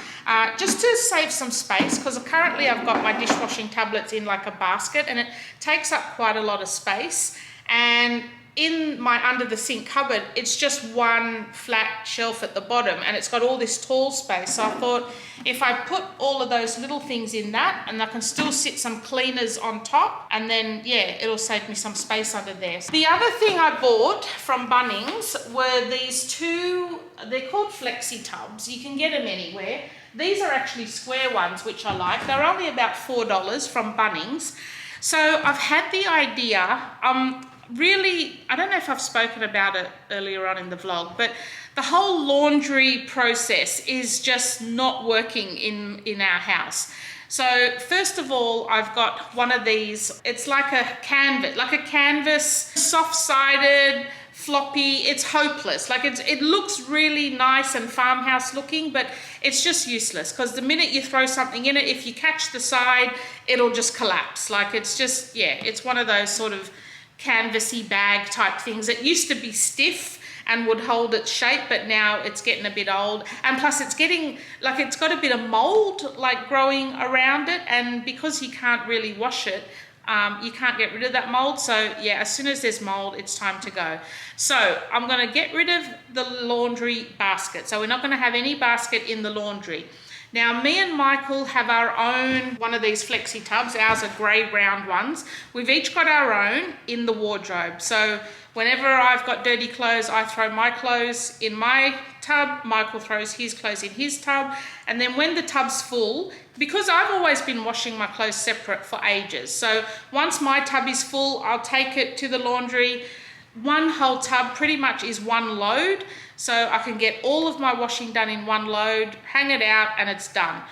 just to save some space, because currently I've got my dishwashing tablets in like a basket and it takes up quite a lot of space. And in my under the sink cupboard, it's just one flat shelf at the bottom and it's got all this tall space. So I thought if I put all of those little things in that, and I can still sit some cleaners on top, and then yeah, it'll save me some space under there. The other thing I bought from Bunnings were these two, they're called flexi tubs. You can get them anywhere. These are actually square ones, which I like. They're only about $4 from Bunnings. So I've had the idea, really, I don't know if I've spoken about it earlier on in the vlog, but the whole laundry process is just not working in our house. So first of all, I've got one of these, it's like a canvas, soft-sided, floppy, it's hopeless. Like it looks really nice and farmhouse looking, but it's just useless, because the minute you throw something in it, if you catch the side, it'll just collapse. Like it's just, yeah, it's one of those sort of canvassy bag type things. It used to be stiff and would hold its shape, but now it's getting a bit old, and plus it's getting like it's got a bit of mold like growing around it, and because you can't really wash it, you can't get rid of that mold. So yeah, as soon as there's mold, it's time to go. So I'm going to get rid of the laundry basket. So we're not going to have any basket in the laundry. Now, me and Michael have our own one of these flexi tubs. Ours are grey round ones. We've each got our own in the wardrobe. So whenever I've got dirty clothes, I throw my clothes in my tub. Michael throws his clothes in his tub. And then when the tub's full, because I've always been washing my clothes separate for ages. So once my tub is full, I'll take it to the laundry. One whole tub pretty much is one load. So I can get all of my washing done in one load, hang it out, and it's done.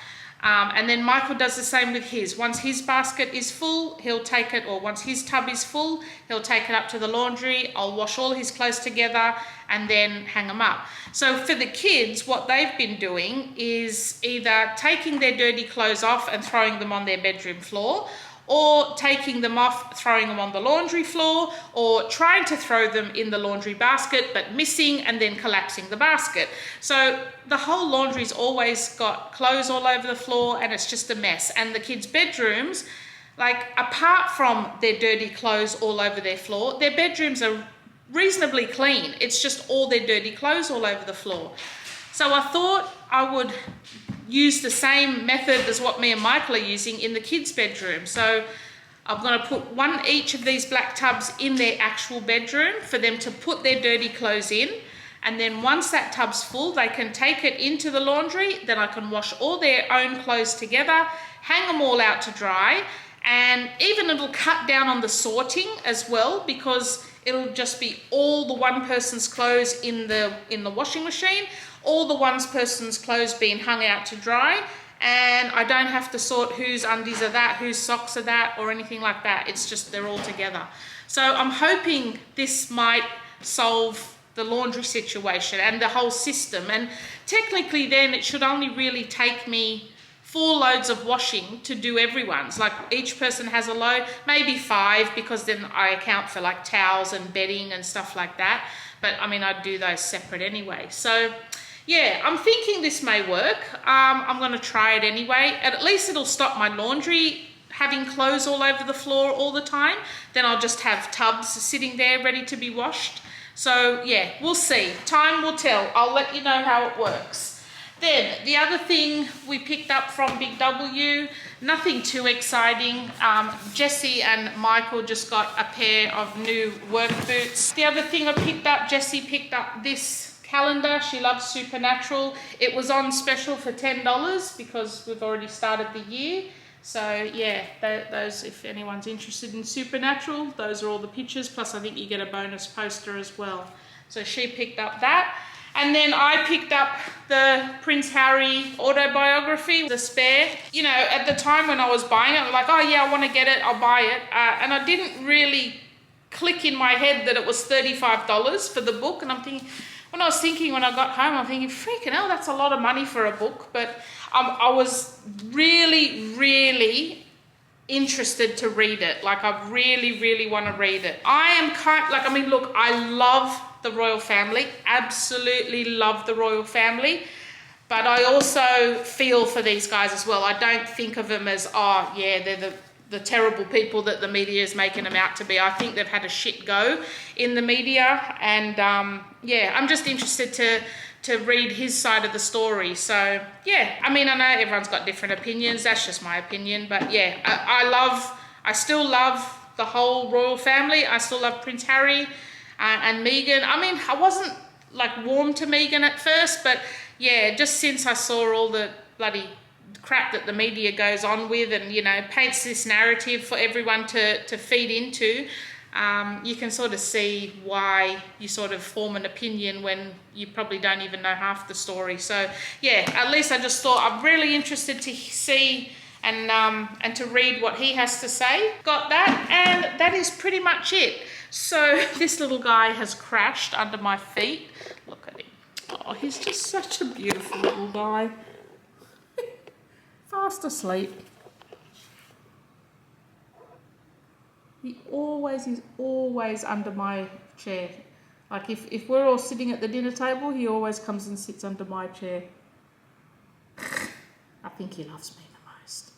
And then Michael does the same with his. Once his basket is full, he'll take it, or once his tub is full, he'll take it up to the laundry. I'll wash all his clothes together and then hang them up. So for the kids, what they've been doing is either taking their dirty clothes off and throwing them on their bedroom floor, or taking them off, throwing them on the laundry floor, or trying to throw them in the laundry basket but missing and then collapsing the basket. So the whole laundry's always got clothes all over the floor and it's just a mess. And the kids' bedrooms, like apart from their dirty clothes all over their floor, their bedrooms are reasonably clean. It's just all their dirty clothes all over the floor. So I thought I would use the same method as what me and Michael are using in the kids' bedroom. So I'm going to put one each of these black tubs in their actual bedroom for them to put their dirty clothes in. And then once that tub's full, they can take it into the laundry. Then I can wash all their own clothes together, hang them all out to dry, and even it'll cut down on the sorting as well, because it'll just be all the one person's clothes in the washing machine, all the one person's clothes being hung out to dry, and I don't have to sort whose undies are that, whose socks are that, or anything like that. It's just they're all together. So I'm hoping this might solve the laundry situation and the whole system. And technically then it should only really take me 4 loads of washing to do everyone's. Like each person has a load, maybe 5, because then I account for like towels and bedding and stuff like that. But I mean, I'd do those separate anyway. So yeah, I'm thinking this may work. I'm going to try it anyway. And at least it'll stop my laundry having clothes all over the floor all the time. Then I'll just have tubs sitting there ready to be washed. So yeah, we'll see. Time will tell. I'll let you know how it works. Then the other thing we picked up from Big W, nothing too exciting. Jessie and Michael just got a pair of new work boots. The other thing I picked up, Jessie picked up this calendar. She loves Supernatural. It was on special for $10 because we've already started the year. So yeah, those, if anyone's interested in Supernatural, those are all the pictures. Plus I think you get a bonus poster as well. So she picked up that. And then I picked up the Prince Harry autobiography, the spare. You know, at the time when I was buying it, I was like, oh yeah, I want to get it, I'll buy it. And I didn't really click in my head that it was $35 for the book. And I'm thinking, when I got home, I'm thinking, freaking hell, that's a lot of money for a book. But I was really, really interested to read it. Like I really, really want to read it. I am look, I love the royal family, absolutely love the royal family. But I also feel for these guys as well. I don't think of them as, oh yeah, they're the terrible people that the media is making them out to be. I think they've had a shit go in the media, and yeah, I'm just interested to read his side of the story. So yeah, I mean, I know everyone's got different opinions. That's just my opinion. But yeah, I still love the whole royal family. I still love Prince Harry and Meghan. I mean, I wasn't like warm to Meghan at first, but yeah, just since I saw all the bloody crap that the media goes on with and, you know, paints this narrative for everyone to feed into, you can sort of see why you sort of form an opinion when you probably don't even know half the story. So yeah, at least I just thought I'm really interested to see and to read what he has to say. Got that, and that is pretty much it. So this little guy has crashed under my feet. Look at him. Oh, he's just such a beautiful little guy. Fast asleep. He's always under my chair. Like if we're all sitting at the dinner table, he always comes and sits under my chair. I think he loves me the most.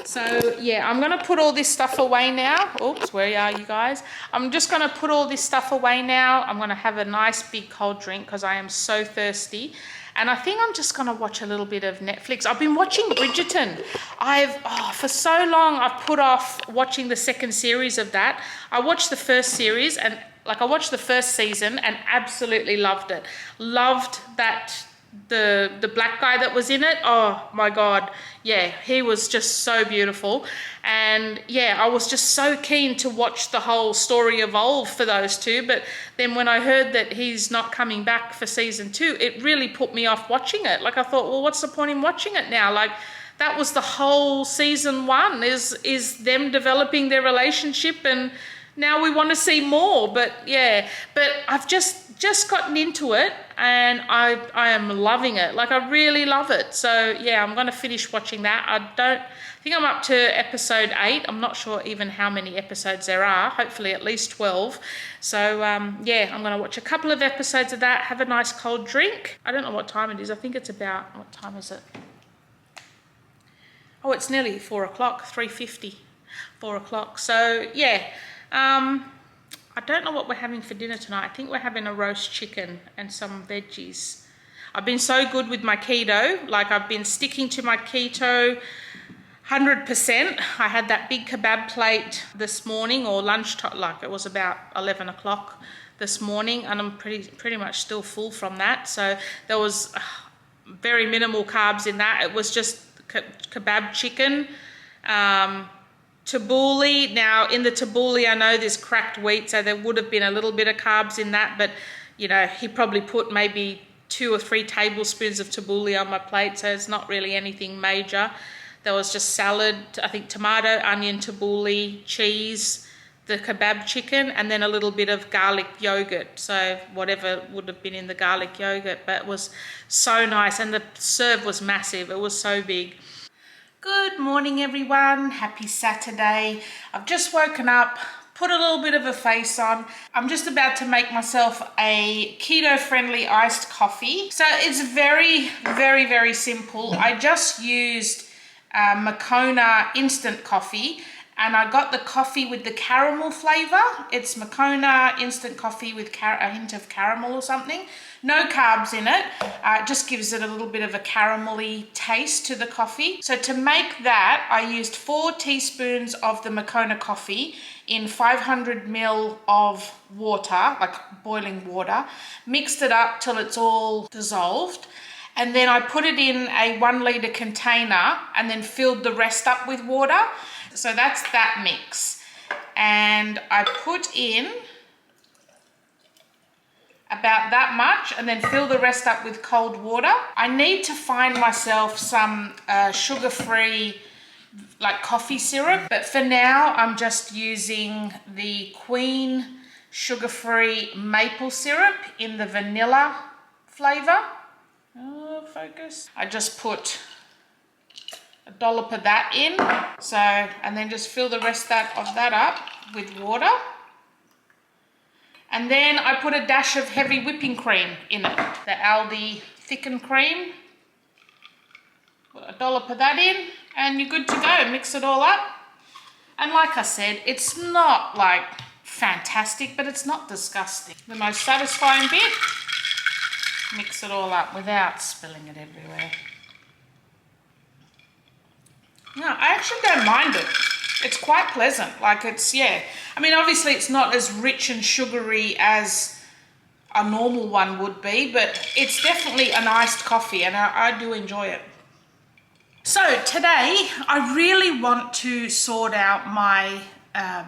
So yeah, I'm gonna put all this stuff away now. Oops, where are you guys? I'm just gonna put all this stuff away now. I'm gonna have a nice big cold drink because I am so thirsty. And I think I'm just gonna watch a little bit of Netflix. I've been watching Bridgerton. For so long I've put off watching the second series of that. I watched the first series and I watched the first season and absolutely loved it. Loved that the black guy that was in it. Oh my God. Yeah, he was just so beautiful. And yeah, I was just so keen to watch the whole story evolve for those two. But then when I heard that he's not coming back for season 2, it really put me off watching it. Like I thought, well, what's the point in watching it now? Like that was the whole season 1 is them developing their relationship, and now we want to see more. But yeah, but I've just gotten into it and I am loving it. Like I really love it. So yeah, I'm going to finish watching that. I think I'm up to episode 8. I'm not sure even how many episodes there are. Hopefully at least 12. So yeah, I'm going to watch a couple of episodes of that, have a nice cold drink. I don't know what time it is. I think it's about, what time is it? Oh, it's nearly 4 o'clock, 3:50, 4 o'clock. So yeah, I don't know what we're having for dinner tonight. I think we're having a roast chicken and some veggies. I've been so good with my keto. Like I've been sticking to my keto 100%. I had that big kebab plate this morning, or lunchtime, like it was about 11 o'clock this morning, and I'm pretty much still full from that. So there was very minimal carbs in that. It was just kebab chicken, tabbouleh. Now in the tabbouleh, I know there's cracked wheat, so there would have been a little bit of carbs in that, but you know, he probably put maybe 2 or 3 tablespoons of tabbouleh on my plate, so it's not really anything major. There was just salad, I think tomato, onion, tabbouleh, cheese, the kebab chicken, and then a little bit of garlic yogurt. So whatever would have been in the garlic yogurt, but it was so nice, and the serve was massive. It was so big. Good morning, everyone. Happy Saturday. I've just woken up, put a little bit of a face on. I'm just about to make myself a keto-friendly iced coffee. So it's very, very, very simple. I just used Moccona instant coffee, and I got the coffee with the caramel flavor. It's Moccona instant coffee with a hint of caramel or something. No carbs in it. It just gives it a little bit of a caramelly taste to the coffee. So to make that, I used 4 teaspoons of the Moccona coffee in 500 ml of water, like boiling water. Mixed it up till it's all dissolved. And then I put it in a 1 litre container and then filled the rest up with water. So that's that mix. And I put in about that much and then fill the rest up with cold water. I need to find myself some sugar-free like coffee syrup, but for now I'm just using the Queen sugar-free maple syrup in the vanilla flavor. Focus. I just put a dollop of that in, so, and then just fill the rest of that up with water. And then I put a dash of heavy whipping cream in it. The Aldi thickened cream. Put a dollop of that in and you're good to go. Mix it all up. And like I said, it's not like fantastic, but it's not disgusting. The most satisfying bit, mix it all up without spilling it everywhere. No, I actually don't mind it. It's quite pleasant. Like it's, yeah. I mean, obviously it's not as rich and sugary as a normal one would be, but it's definitely an iced coffee and I do enjoy it. So today I really want to sort out my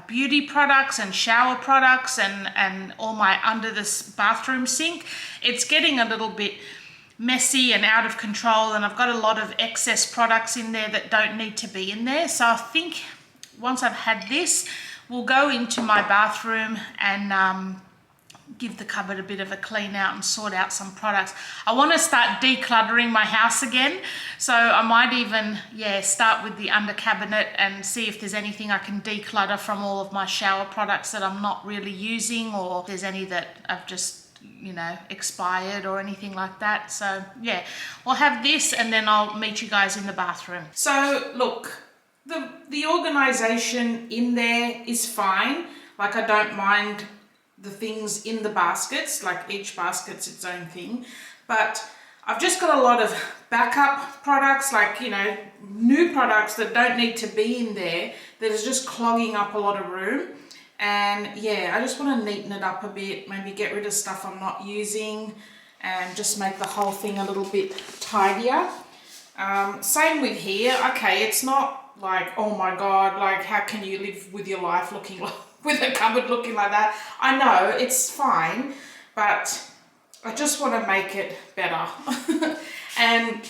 beauty products and shower products and all my under this bathroom sink. It's getting a little bit messy and out of control, and I've got a lot of excess products in there that don't need to be in there. So I think once I've had this, we'll go into my bathroom and give the cupboard a bit of a clean out and sort out some products. I want to start decluttering my house again, so I might even, yeah, start with the under cabinet and see if there's anything I can declutter from all of my shower products that I'm not really using, or if there's any that I've just, you know, expired or anything like that. So yeah, we'll have this and then I'll meet you guys in the bathroom. So look, the organization in there is fine. Like I don't mind the things in the baskets, like each basket's its own thing, but I've just got a lot of backup products, like, you know, new products that don't need to be in there, that is just clogging up a lot of room. And yeah, I just want to neaten it up a bit, maybe get rid of stuff I'm not using and just make the whole thing a little bit tidier. Same with here. Okay, it's not like, oh my God, like how can you live with your life looking like, with a cupboard looking like that? I know, it's fine, but I just want to make it better. And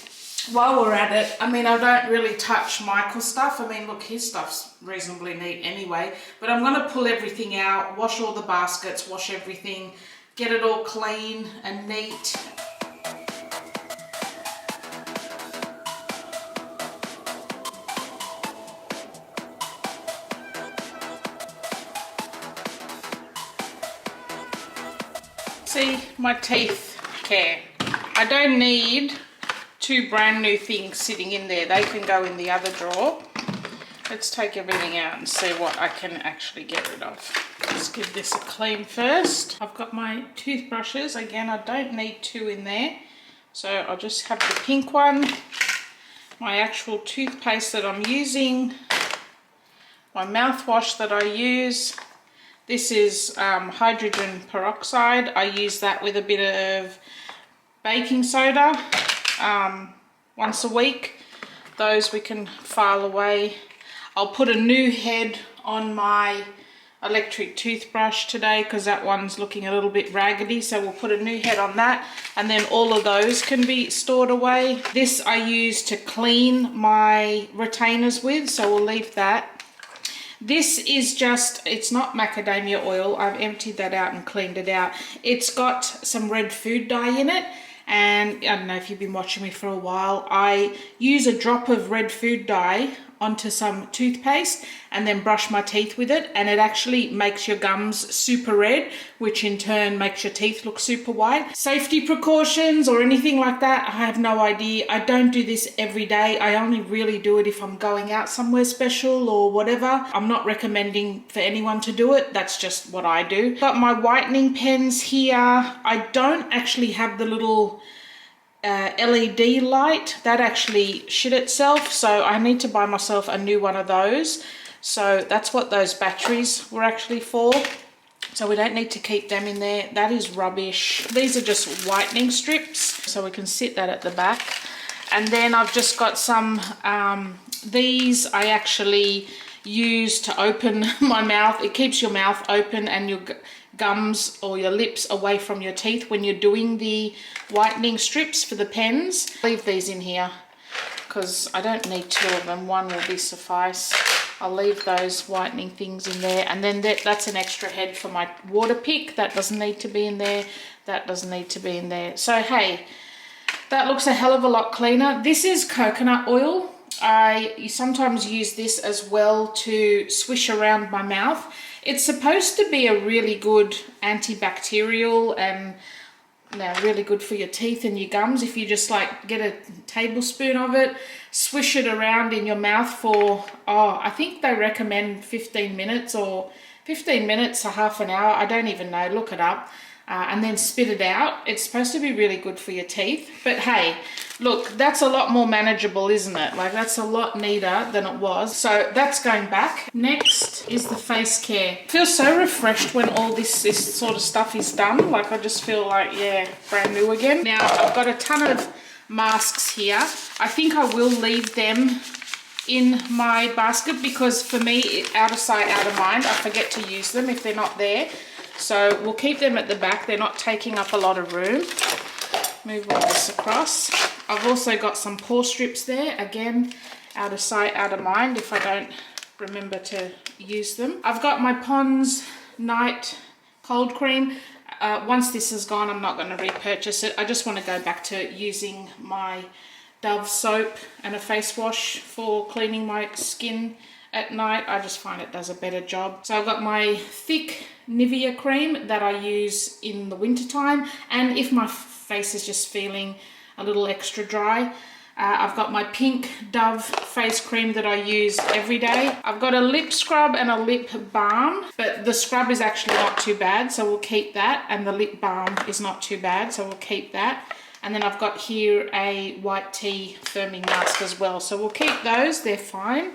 while we're at it, I mean, I don't really touch Michael's stuff. I mean, look, his stuff's reasonably neat anyway, but I'm going to pull everything out, wash all the baskets, wash everything, get it all clean and neat. See, my teeth care. I don't need two brand new things sitting in there. They can go in the other drawer. Let's take everything out and see what I can actually get rid of. Let's give this a clean first. I've got my toothbrushes. Again, I don't need two in there. So I'll just have the pink one, my actual toothpaste that I'm using, my mouthwash that I use. This is hydrogen peroxide. I use that with a bit of baking soda once a week. Those we can file away. I'll put a new head on my electric toothbrush today because that one's looking a little bit raggedy, so we'll put a new head on that, and then all of those can be stored away. This I use to clean my retainers with, so we'll leave that. This is just, it's not macadamia oil. I've emptied that out and cleaned it out. It's got some red food dye in it, and I don't know if you've been watching me for a while. I use a drop of red food dye onto some toothpaste and then brush my teeth with it, and it actually makes your gums super red, which in turn makes your teeth look super white. Safety precautions or anything like that, I have no idea. I don't do this every day. I only really do it if I'm going out somewhere special or whatever. I'm not recommending for anyone to do it. That's just what I do. Got my whitening pens here. I don't actually have the little LED light. That actually shit itself, so I need to buy myself a new one of those. So that's what those batteries were actually for, so we don't need to keep them in there. That is rubbish. These are just whitening strips, so we can sit that at the back. And then I've just got some these I actually use to open my mouth. It keeps your mouth open and your gums or your lips away from your teeth when you're doing the whitening strips for the pens. Leave these in here because I don't need two of them. One will be suffice. I'll leave those whitening things in there, and then that's an extra head for my water pick. That doesn't need to be in there. That doesn't need to be in there. So hey, that looks a hell of a lot cleaner. This is coconut oil. I sometimes use this as well to swish around my mouth. It's supposed to be a really good antibacterial and really good for your teeth and your gums. If you just like get a tablespoon of it, swish it around in your mouth for, I think they recommend 15 minutes or 15 minutes to half an hour. I don't even know, look it up. And then spit it out. It's supposed to be really good for your teeth. But hey, look, that's a lot more manageable, isn't it? Like, that's a lot neater than it was. So that's going back. Next is the face care. I feel so refreshed when all this sort of stuff is done. Like, I just feel like, yeah, brand new again. Now, I've got a ton of masks here. I think I will leave them in my basket because for me, out of sight, out of mind, I forget to use them if they're not there. So we'll keep them at the back. They're not taking up a lot of room. Move all this across. I've also got some pore strips there. Again, out of sight, out of mind if I don't remember to use them. I've got my Pond's Night Cold Cream. Once this is gone, I'm not going to repurchase it. I just want to go back to using my Dove soap and a face wash for cleaning my skin at night. I just find it does a better job. So I've got my thick Nivea cream that I use in the winter time, and if my face is just feeling a little extra dry, I've got my pink Dove face cream that I use every day. I've got a lip scrub and a lip balm, but the scrub is actually not too bad, so we'll keep that, and the lip balm is not too bad, so we'll keep that. And then I've got here a white tea firming mask as well, so we'll keep those, they're fine.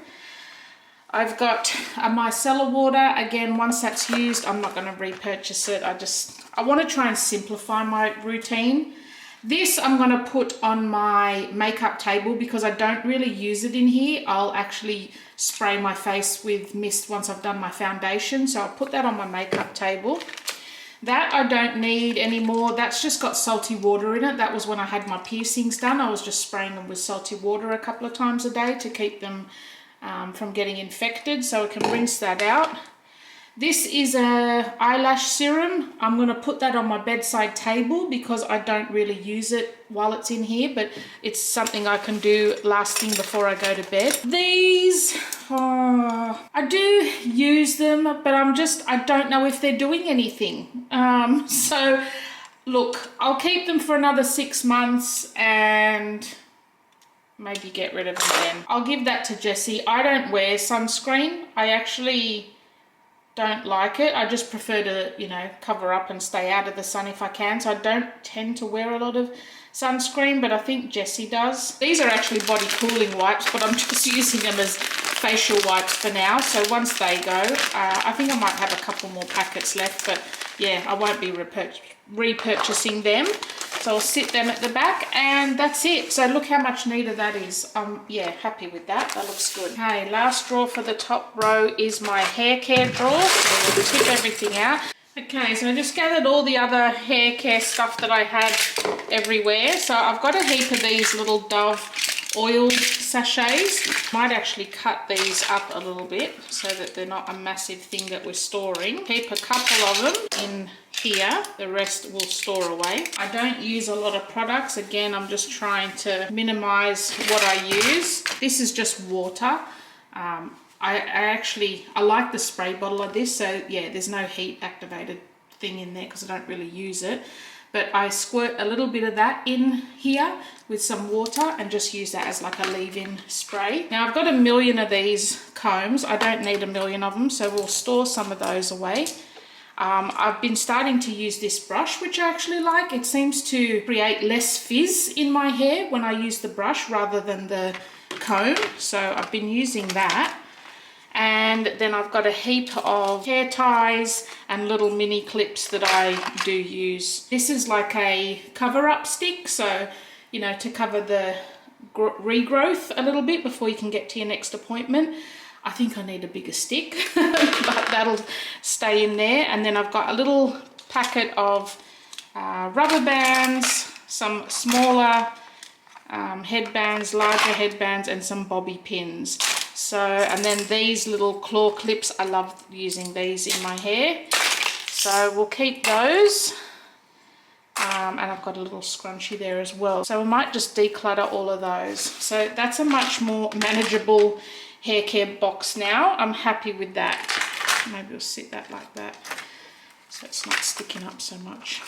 I've got a micellar water. Again, once that's used, I'm not going to repurchase it. I want to try and simplify my routine. This I'm going to put on my makeup table because I don't really use it in here. I'll actually spray my face with mist once I've done my foundation. So I'll put that on my makeup table. That I don't need anymore. That's just got salty water in it. That was when I had my piercings done. I was just spraying them with salty water a couple of times a day to keep them from getting infected, so I can rinse that out. This is a eyelash serum. I'm going to put that on my bedside table because I don't really use it while it's in here, but it's something I can do last thing before I go to bed. These, I do use them, but I don't know if they're doing anything. So look, I'll keep them for another 6 months and maybe get rid of them then. I'll give that to Jessie. I don't wear sunscreen. I actually don't like it. I just prefer to, you know, cover up and stay out of the sun if I can. So I don't tend to wear a lot of sunscreen, but I think Jessie does. These are actually body cooling wipes, but I'm just using them as facial wipes for now. So once they go, I think I might have a couple more packets left, but yeah, I won't be repurchasing them. So I'll sit them at the back and that's it. So look how much neater that is. Yeah, happy with that. That looks good. Okay, last drawer for the top row is my hair care drawer. So we'll tip everything out. Okay, so I just gathered all the other hair care stuff that I had everywhere. So I've got a heap of these little Dove oil sachets. Might actually cut these up a little bit so that they're not a massive thing that we're storing. Keep a couple of them in here, the rest will store away. I don't use a lot of products. Again, I'm just trying to minimize what I use. This is just water. I like the spray bottle of this, so yeah, there's no heat activated thing in there because I don't really use it. But I squirt a little bit of that in here with some water and just use that as like a leave-in spray. Now I've got a million of these combs. I don't need a million of them, so we'll store some of those away. I've been starting to use this brush, which I actually like. It seems to create less fizz in my hair when I use the brush rather than the comb. So I've been using that. And then I've got a heap of hair ties and little mini clips that I do use. This is like a cover-up stick, so, you know, to cover the regrowth a little bit before you can get to your next appointment. I think I need a bigger stick, but that'll stay in there. And then I've got a little packet of rubber bands, some smaller headbands, larger headbands, and some bobby pins. So, and then these little claw clips, I love using these in my hair. So we'll keep those. And I've got a little scrunchie there as well. So we might just declutter all of those. So that's a much more manageable hair care box now. I'm happy with that. Maybe we'll sit that like that so it's not sticking up so much.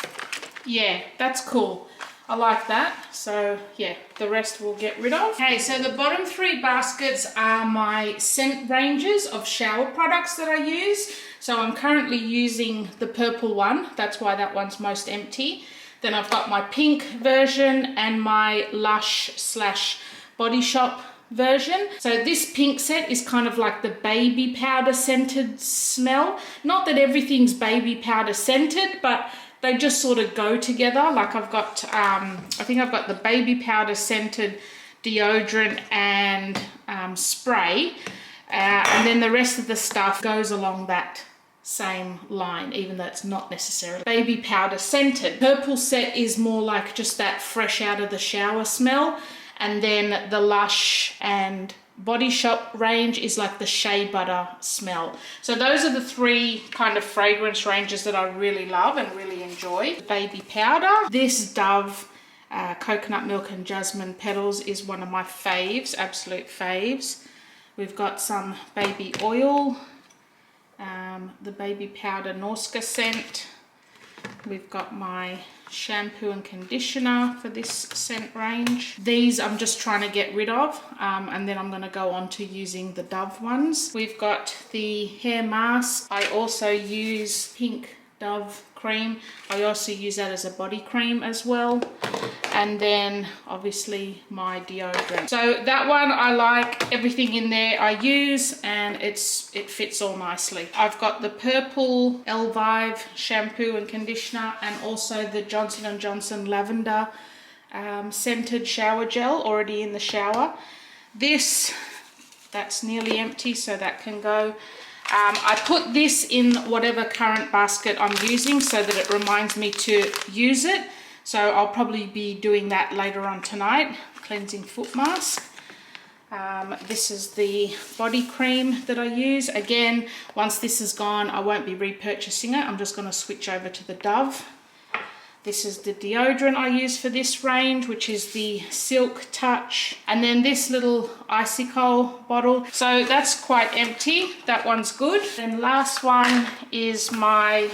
Yeah, that's cool. I like that. So yeah, the rest we'll get rid of. Okay, so the bottom 3 baskets are my scent ranges of shower products that I use. So I'm currently using the purple one. That's why that one's most empty. Then I've got my pink version and my Lush / Body Shop version. So this pink set is kind of like the baby powder scented smell. Not that everything's baby powder scented, but they just sort of go together. Like I've got, I think I've got the baby powder scented deodorant and spray. And then the rest of the stuff goes along that same line, even though it's not necessarily baby powder scented. Purple set is more like just that fresh out of the shower smell. And then the Lush and Body Shop range is like the shea butter smell. So those are the 3 kind of fragrance ranges that I really love and really enjoy. Baby powder. This Dove coconut milk and jasmine petals is one of my faves, absolute faves. We've got some baby oil, the baby powder Norska scent. We've got my shampoo and conditioner for this scent range. These I'm just trying to get rid of, and then I'm going to go on to using the Dove ones. We've got the hair mask. I also use pink Dove cream. I also use that as a body cream as well. And then obviously my deodorant. So that one I like, everything in there I use, and it fits all nicely. I've got the purple Elvive shampoo and conditioner, and also the Johnson & Johnson lavender scented shower gel already in the shower. That's nearly empty, so that can go. I put this in whatever current basket I'm using so that it reminds me to use it. So I'll probably be doing that later on tonight, cleansing foot mask. This is the body cream that I use. Again, once this is gone, I won't be repurchasing it. I'm just going to switch over to the Dove. This is the deodorant I use for this range, which is the Silk Touch. And then this little icicle bottle. So that's quite empty. That one's good. Then last one is my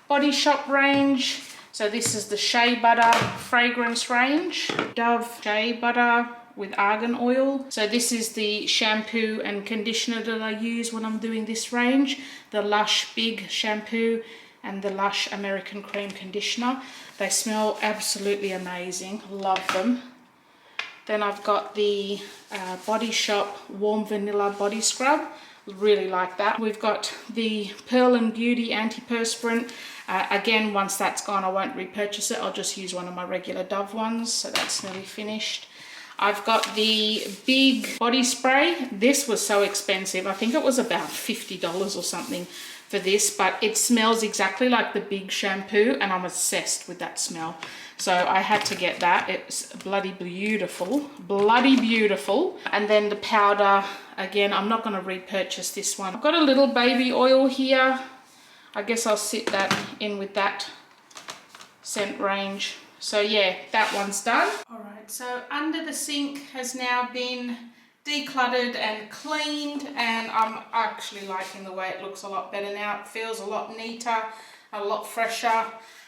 Body Shop range. So this is the Shea Butter fragrance range. Dove Shea Butter with argan oil. So this is the shampoo and conditioner that I use when I'm doing this range. The Lush Big shampoo and the Lush American Cream conditioner. They smell absolutely amazing. Love them. Then I've got the Body Shop Warm Vanilla Body Scrub. Really like that. We've got the Pearl and Beauty Antiperspirant. Again, once that's gone, I won't repurchase it. I'll just use one of my regular Dove ones. So that's nearly finished. I've got the big body spray. This was so expensive. I think it was about $50 or something for this, but it smells exactly like the big shampoo, and I'm obsessed with that smell. So I had to get that. It's bloody beautiful, bloody beautiful. And then the powder, again, I'm not going to repurchase this one. I've got a little baby oil here. I guess I'll sit that in with that scent range. So yeah, that one's done. All right, so under the sink has now been decluttered and cleaned, and I'm actually liking the way it looks a lot better now. It feels a lot neater, a lot fresher.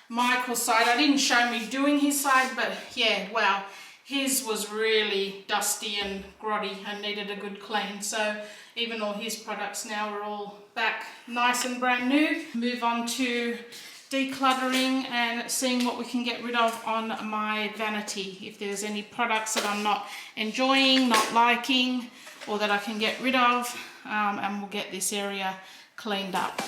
Michael's side, I didn't show me doing his side, but yeah, wow, his was really dusty and grotty and needed a good clean. So even all his products now are all back nice and brand new. Move on to decluttering and seeing what we can get rid of on my vanity. If there's any products that I'm not enjoying, not liking, or that I can get rid of, and we'll get this area cleaned up.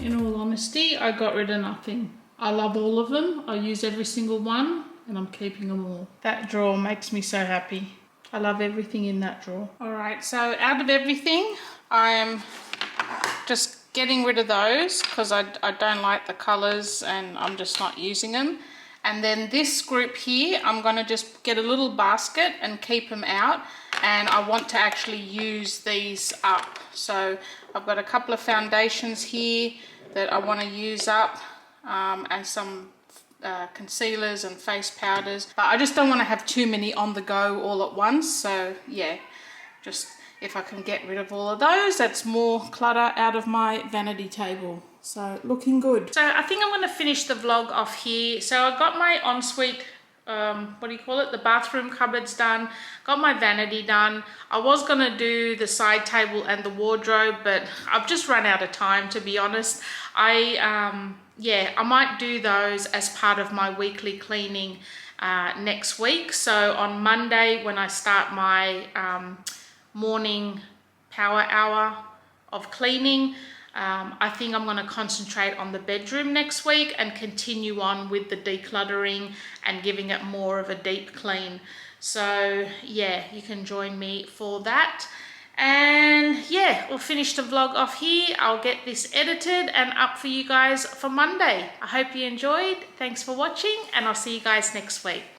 In all honesty, I got rid of nothing. I love all of them. I use every single one and I'm keeping them all. That drawer makes me so happy. I love everything in that drawer. All right, so out of everything, I'm just getting rid of those because I don't like the colors and I'm just not using them. And then this group here, I'm gonna just get a little basket and keep them out. And I want to actually use these up. So I've got a couple of foundations here that I want to use up, and some concealers and face powders, but I just don't want to have too many on the go all at once. So yeah, just if I can get rid of all of those, that's more clutter out of my vanity table. So looking good. So I think I'm going to finish the vlog off here. So I got my ensuite, what do you call it, the bathroom cupboards done, got my vanity done. I was going to do the side table and the wardrobe, but I've just run out of time, to be honest. Yeah, I might do those as part of my weekly cleaning next week. So on Monday, when I start my morning power hour of cleaning, I think I'm going to concentrate on the bedroom next week and continue on with the decluttering and giving it more of a deep clean. So yeah, you can join me for that. And yeah, we'll finish the vlog off here. I'll get this edited and up for you guys for Monday. I hope you enjoyed. Thanks for watching, and I'll see you guys next week.